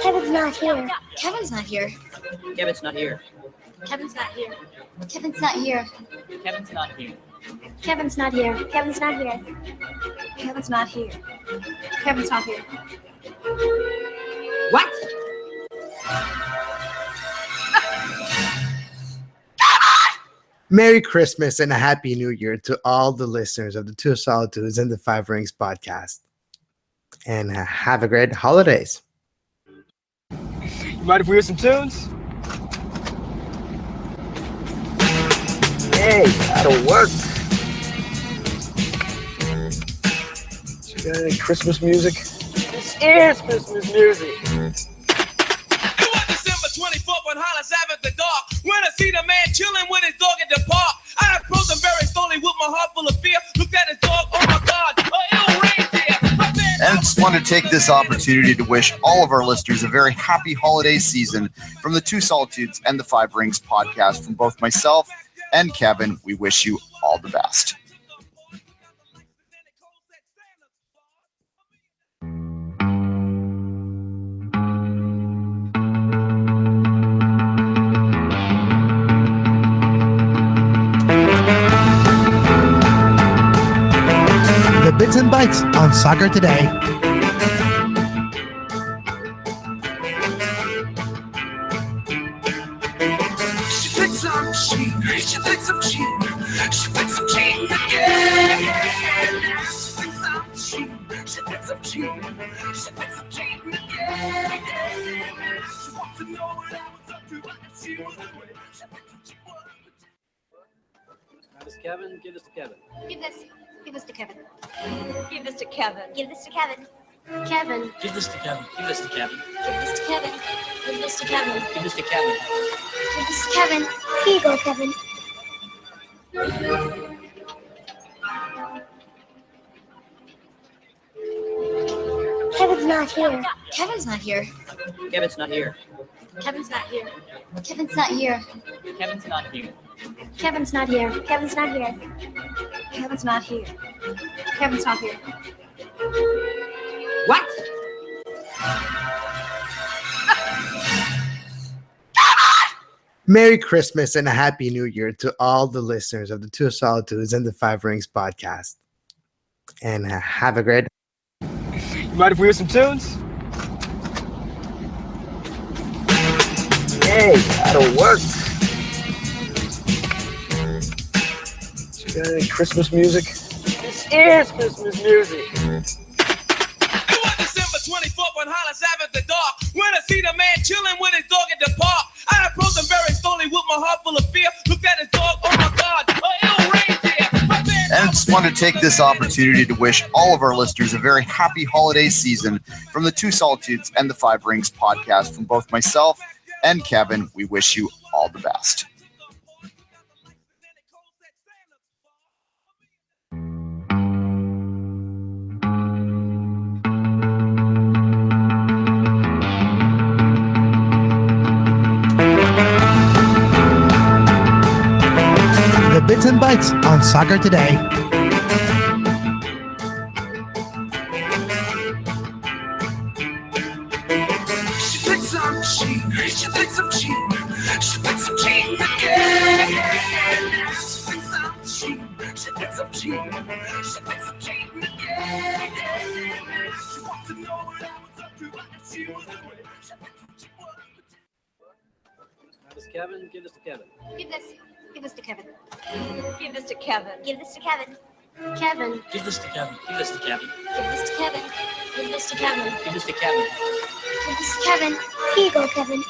Kevin's not here. Kevin's not here. Kevin's not here. Kevin's not here. Kevin's not here. Kevin's not here. Kevin's not here. Kevin's not here. Kevin's not here. Kevin's not here. What? Merry Christmas and a Happy New Year to all the listeners of the Two Solitudes and the Five Rings podcast. And have a great holidays. Mind if we hear some tunes? Hey, that'll work. You got any Christmas music? This is Christmas music. It was December 24th when Hollis Ave at the dark. When I see the man chilling with his dog at the park, I approached him very slowly with my heart full of fear. Looked at his dog, oh my God, a ill reindeer. And I just want to take this opportunity to wish all of our listeners a very happy holiday season from the Two Solitudes and the Five Rings podcast. From both myself and Kevin, we wish you all the best. The Bits and Bites on Soccer Today. She thinks I'm cheap. She thinks I'm cheap. She thinks I'm cheap again. She thinks I'm cheap. She thinks I'm cheap. She thinks I'm cheap again. She wants to know what I was up to, but if she was away, she thinks I'm cheap. This Kevin, give this to Kevin. Give this to Kevin. Give this to Kevin. Give this to Kevin. Kevin. Give this to Kevin. Give this to Kevin. Give this to Kevin. Give this to Kevin. Give this to Kevin. Give this to Kevin. Here you go, Kevin. Kevin's not here. Kevin's not here. Kevin's not here. Kevin's not here. Kevin's not here. Kevin's not here. Kevin's not here. Kevin's not here. Kevin's not here. Kevin's not here. What? Merry Christmas and a Happy New Year to all the listeners of the Two Solitudes and the Five Rings podcast. And have a great. Mind if we hear some tunes? Hey, that'll work. You got any Christmas music? This is Christmas music. It was December 24th when Hollis Ave at the dark. When I see the man chilling with his dog at the park, I approached him very slowly with my heart full of fear. Looked at his dog, oh my God, a ill reindeer. And I just want to take this opportunity to wish all of our listeners a very happy holiday season from the Two Solitudes and the Five Rings podcast. From both myself and Kevin, we wish you all the best. Bits and Bytes on Soccer Today. She thinks I'm cheap. She thinks I'm cheap. She thinks I'm cheap again. She thinks I'm cheap. She thinks I'm cheap. She thinks I'm cheap again. She wants to know what I was up to, but if she was away. She thinks I'm cheap. This Kevin, give this to Kevin. Give this. Give this to Kevin. Give this to Kevin. Give this to Kevin. Kevin. Give this to Kevin. Give this to Kevin. Give this to Kevin. Give this to Kevin. Give this to Kevin. Give this to Kevin. Here you go, Kevin.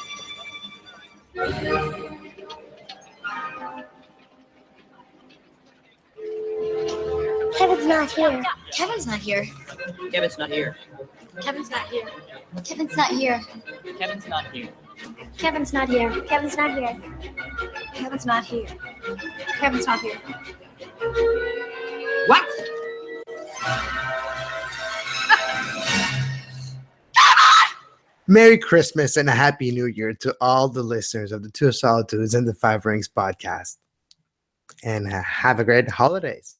Kevin's not here. Kevin's not here. Kevin's not here. Kevin's not here. Kevin's not here. Kevin's not here. Kevin's not here. Kevin's not here. Kevin's not here. Kevin's not here. What? Merry Christmas and a Happy New Year to all the listeners of the Two Solitudes and the Five Rings podcast. And have a great holidays.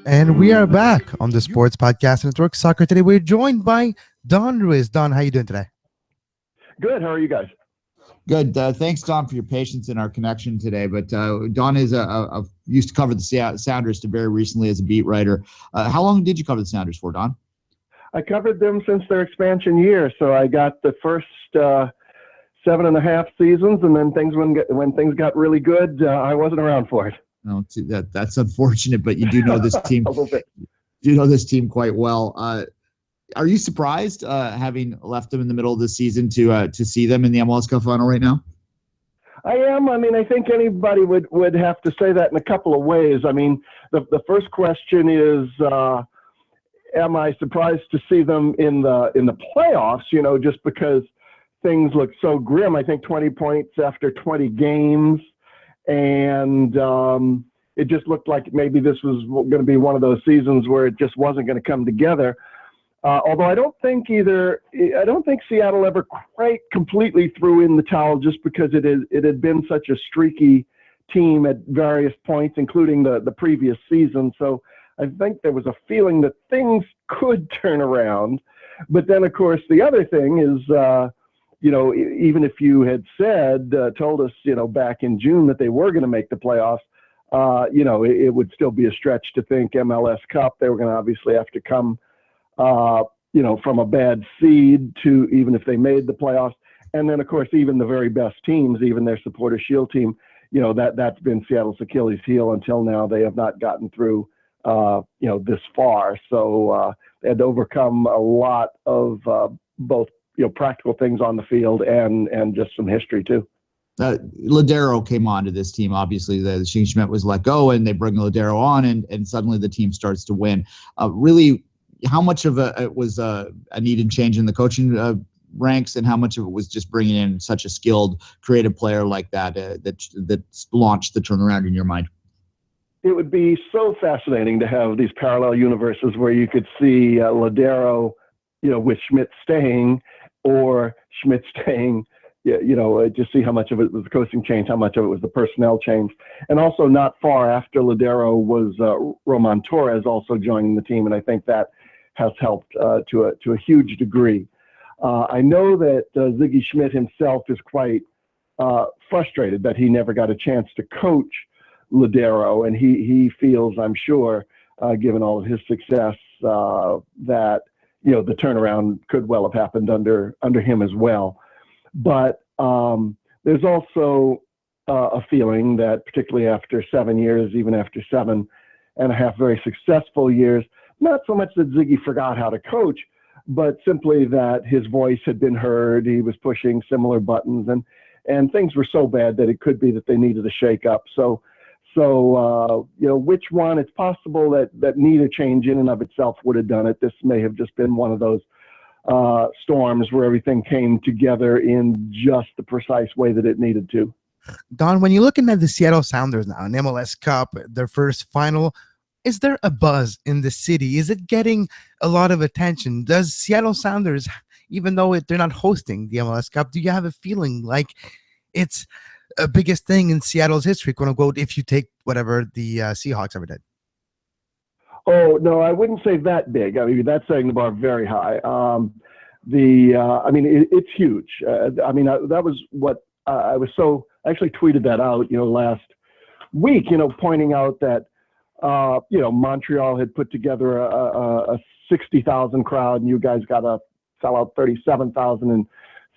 And we are back on the Sports Podcast Network Soccer Today. We're joined by Don Ruiz. Don, how you doing today? Good. How are you guys? Good. Thanks, Don, for your patience in our connection today. But Don is used to cover the Sounders to very recently as a beat writer. How long did you cover the Sounders for, Don? I covered them since their expansion year, so I got the first 7.5 seasons, and then when things got really good, I wasn't around for it. No, that's unfortunate, but you do know this team. A little bit. You know this team quite well. Are you surprised, having left them in the middle of the season, to see them in the MLS Cup final right now? I am. I mean, I think anybody would have to say that in a couple of ways. I mean, the first question is, am I surprised to see them in the playoffs? You know, just because things look so grim. I think 20 points after 20 games, and it just looked like maybe this was going to be one of those seasons where it just wasn't going to come together. Although I don't think Seattle ever quite completely threw in the towel, just because it had been such a streaky team at various points, including the previous season. So I think there was a feeling that things could turn around. But then, of course, the other thing is, even if you had told us, back in June that they were going to make the playoffs, it would still be a stretch to think MLS Cup. They were going to obviously have to come from a bad seed to, even if they made the playoffs. And then, of course, even the very best teams, even their Supporter Shield team, that's been Seattle's Achilles heel until now. They have not gotten through, this far. So they had to overcome a lot of both, practical things on the field and just some history too. Ladero came onto this team. Obviously, the Shane Schmidt was let go, and they bring Ladero on, and suddenly the team starts to win. Really, how much of it was a needed change in the coaching ranks, and how much of it was just bringing in such a skilled, creative player like that launched the turnaround in your mind? It would be so fascinating to have these parallel universes where you could see Ladero, with Schmidt staying, or Schmidt staying, just see how much of it was the coaching change, how much of it was the personnel change. And also not far after Ladero was Roman Torres also joining the team, and I think that has helped to a huge degree. I know that Ziggy Schmidt himself is quite frustrated that he never got a chance to coach Ladero, and he feels, I'm sure, given all of his success, that the turnaround could well have happened under him as well. But there's also a feeling that, particularly after 7 years, even after 7.5 very successful years, not so much that Ziggy forgot how to coach, but simply that his voice had been heard. He was pushing similar buttons, and things were so bad that it could be that they needed a shake-up. So which one? It's possible that neither change in and of itself would have done it. This may have just been one of those storms where everything came together in just the precise way that it needed to. Don, when you're looking at the Seattle Sounders now, an MLS Cup, their first final, is there a buzz in the city? Is it getting a lot of attention? Does Seattle Sounders, even though they're not hosting the MLS Cup, do you have a feeling like it's biggest thing in Seattle's history, quote unquote, if you take whatever the Seahawks ever did? Oh, no, I wouldn't say that big. I mean, that's setting the bar very high. It's huge. That was what I actually tweeted that out, last week, pointing out that, Montreal had put together a 60,000 crowd, and you guys got a sellout 37,000, and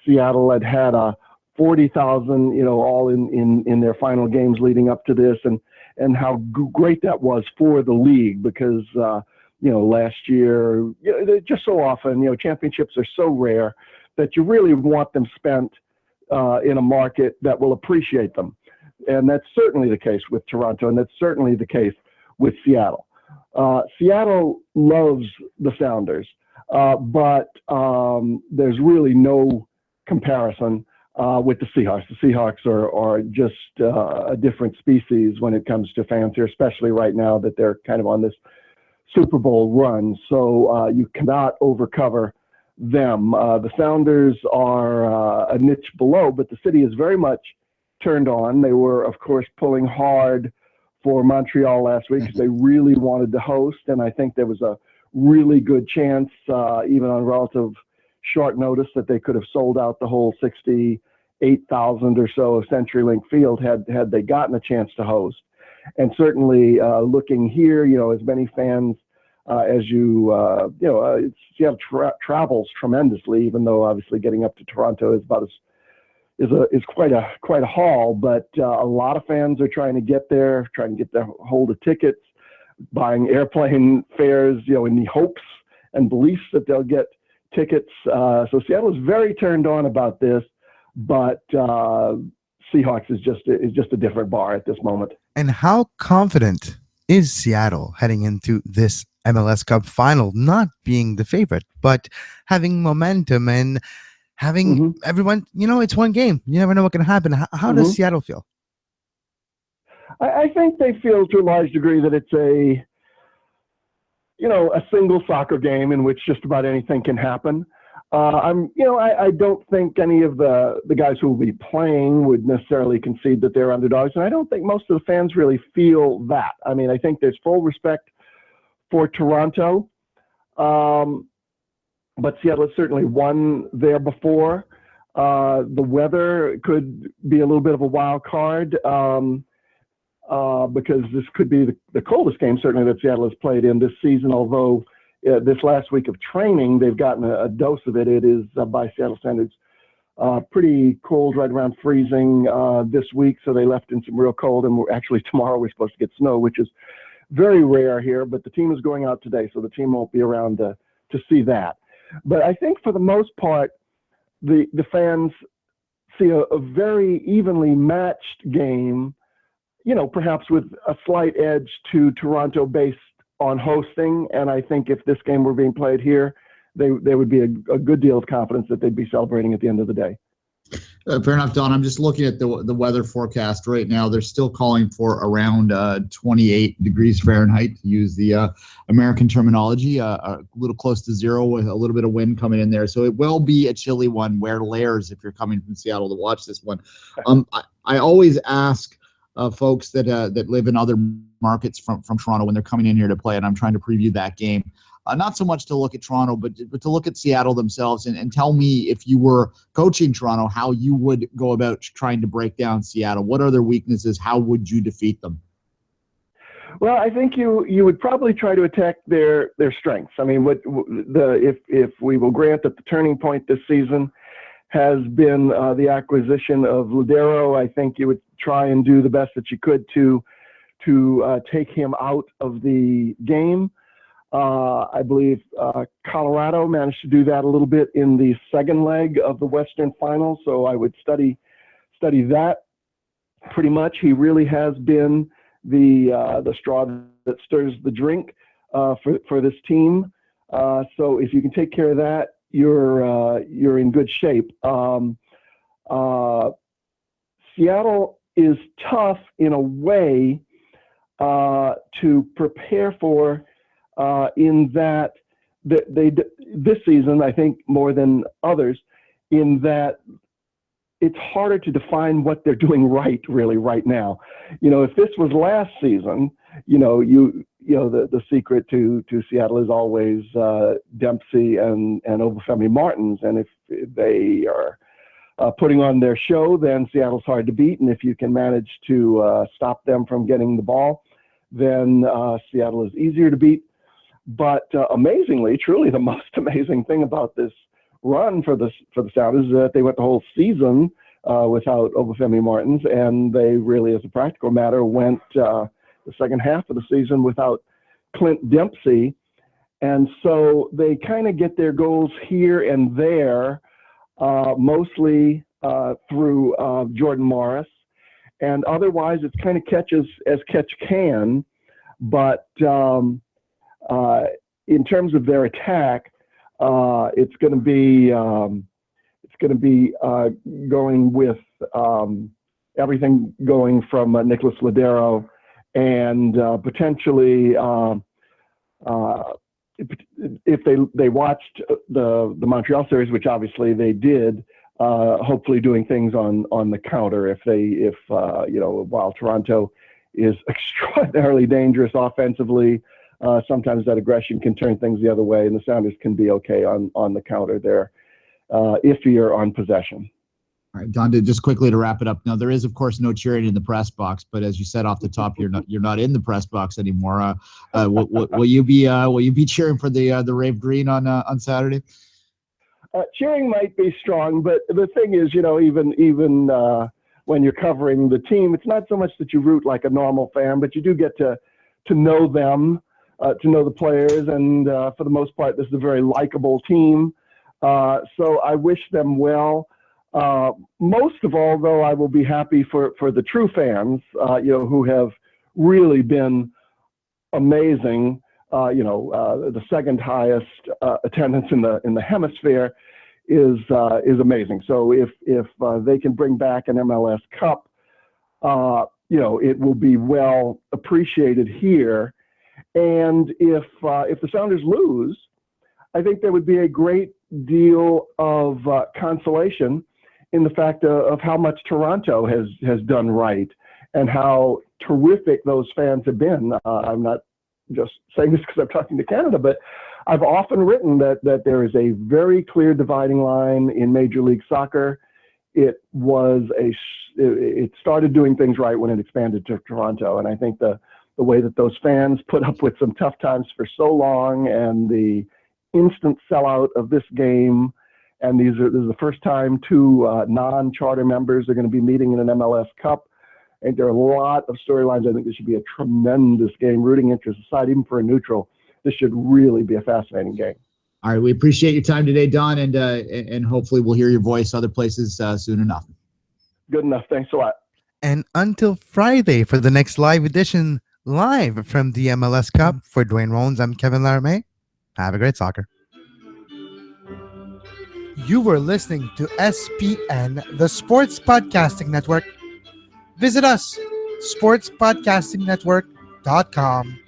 Seattle had a 40,000, all in their final games leading up to this, and how great that was for the league because, last year, just so often, championships are so rare that you really want them spent in a market that will appreciate them. And that's certainly the case with Toronto, and that's certainly the case with Seattle. Seattle loves the Sounders, but there's really no comparison with the Seahawks. The Seahawks are just a different species when it comes to fans here, especially right now that they're kind of on this Super Bowl run. So you cannot overcover them. The Sounders are a niche below, but the city is very much turned on. They were, of course, pulling hard for Montreal last week because they really wanted to host, and I think there was a really good chance, even on relative short notice, that they could have sold out the whole 68,000 or so of CenturyLink Field had they gotten a chance to host. And certainly, looking here, as many fans as Seattle travels tremendously, even though obviously getting up to Toronto is about is quite a haul, but a lot of fans are trying to get there, trying to get their hold of tickets, buying airplane fares, in the hopes and beliefs that they'll get tickets. So Seattle is very turned on about this, but Seahawks is just a different bar at this moment. And how confident is Seattle heading into this MLS Cup final, not being the favorite, but having momentum and having everyone, it's one game. You never know what can happen. How does Seattle feel? I think they feel to a large degree that it's a single soccer game in which just about anything can happen. I don't think any of the guys who will be playing would necessarily concede that they're underdogs, and I don't think most of the fans really feel that. I mean, I think there's full respect for Toronto. But Seattle has certainly won there before. The weather could be a little bit of a wild card because this could be the coldest game, certainly, that Seattle has played in this season, although this last week of training, they've gotten a dose of it. It is, by Seattle standards, pretty cold, right around freezing this week, so they left in some real cold, and actually tomorrow we're supposed to get snow, which is very rare here, but the team is going out today, so the team won't be around to see that. But I think for the most part, the fans see a very evenly matched game, perhaps with a slight edge to Toronto based on hosting. And I think if this game were being played here, there would be a good deal of confidence that they'd be celebrating at the end of the day. Fair enough, Don. I'm just looking at the weather forecast right now. They're still calling for around 28 degrees Fahrenheit, to use the American terminology, a little close to zero with a little bit of wind coming in there. So it will be a chilly one. Wear layers if you're coming from Seattle to watch this one. I always ask folks that live in other markets from Toronto when they're coming in here to play, and I'm trying to preview that game. Not so much to look at Toronto, but to look at Seattle themselves and tell me, if you were coaching Toronto, how you would go about trying to break down Seattle. What are their weaknesses? How would you defeat them? Well, I think you would probably try to attack their strengths. I mean, if we will grant that the turning point this season has been the acquisition of Ladero, I think you would try and do the best that you could to take him out of the game. I believe Colorado managed to do that a little bit in the second leg of the Western Final, so I would study that pretty much. He really has been the straw that stirs the drink for this team. So if you can take care of that, you're in good shape. Seattle is tough in a way to prepare for. In that they this season, I think more than others, in that it's harder to define what they're doing right, really, right now. If this was last season, the secret to Seattle is always Dempsey and Obafemi Martins, and if they are putting on their show, then Seattle's hard to beat, and if you can manage to stop them from getting the ball, then Seattle is easier to beat. But amazingly, truly, the most amazing thing about this run for the Sounders is that they went the whole season without Obafemi Martins, and they really, as a practical matter, went the second half of the season without Clint Dempsey. And so they kind of get their goals here and there, mostly through Jordan Morris. And otherwise, it's kind of catch as catch can. But in terms of their attack, it's going to be going with everything going from Nicholas Ladero, and potentially if they watched the Montreal series, which obviously they did, hopefully doing things on the counter. While Toronto is extraordinarily dangerous offensively, sometimes that aggression can turn things the other way, and the Sounders can be okay on the counter there if you're on possession. All right, Don, just quickly to wrap it up. Now, there is, of course, no cheering in the press box, but as you said off the top, you're not in the press box anymore. Will you be cheering for the Rave Green on Saturday? Cheering might be strong, but the thing is, even when you're covering the team, it's not so much that you root like a normal fan, but you do get to know them, to know the players, and for the most part, this is a very likable team. So I wish them well. Most of all, though, I will be happy for the true fans, who have really been amazing. The second highest attendance in the hemisphere is amazing. So if they can bring back an MLS Cup, it will be well appreciated here. And if the Sounders lose, I think there would be a great deal of consolation in the fact of how much Toronto has done right and how terrific those fans have been. I'm not just saying this because I'm talking to Canada, but I've often written that there is a very clear dividing line in Major League Soccer. It started doing things right when it expanded to Toronto, and I think the way that those fans put up with some tough times for so long, and the instant sellout of this game, and this is the first time two non-charter members are going to be meeting in an MLS Cup. And there are a lot of storylines. I think this should be a tremendous game. Rooting interest aside, even for a neutral, this should really be a fascinating game. All right, we appreciate your time today, Don, and hopefully we'll hear your voice other places soon enough. Good enough. Thanks a lot. And until Friday for the next live edition, live from the MLS Cup, for Duane Rollins, I'm Kevin Laramee. Have a great soccer. You were listening to SPN, the Sports Podcasting Network. Visit us, sportspodcastingnetwork.com.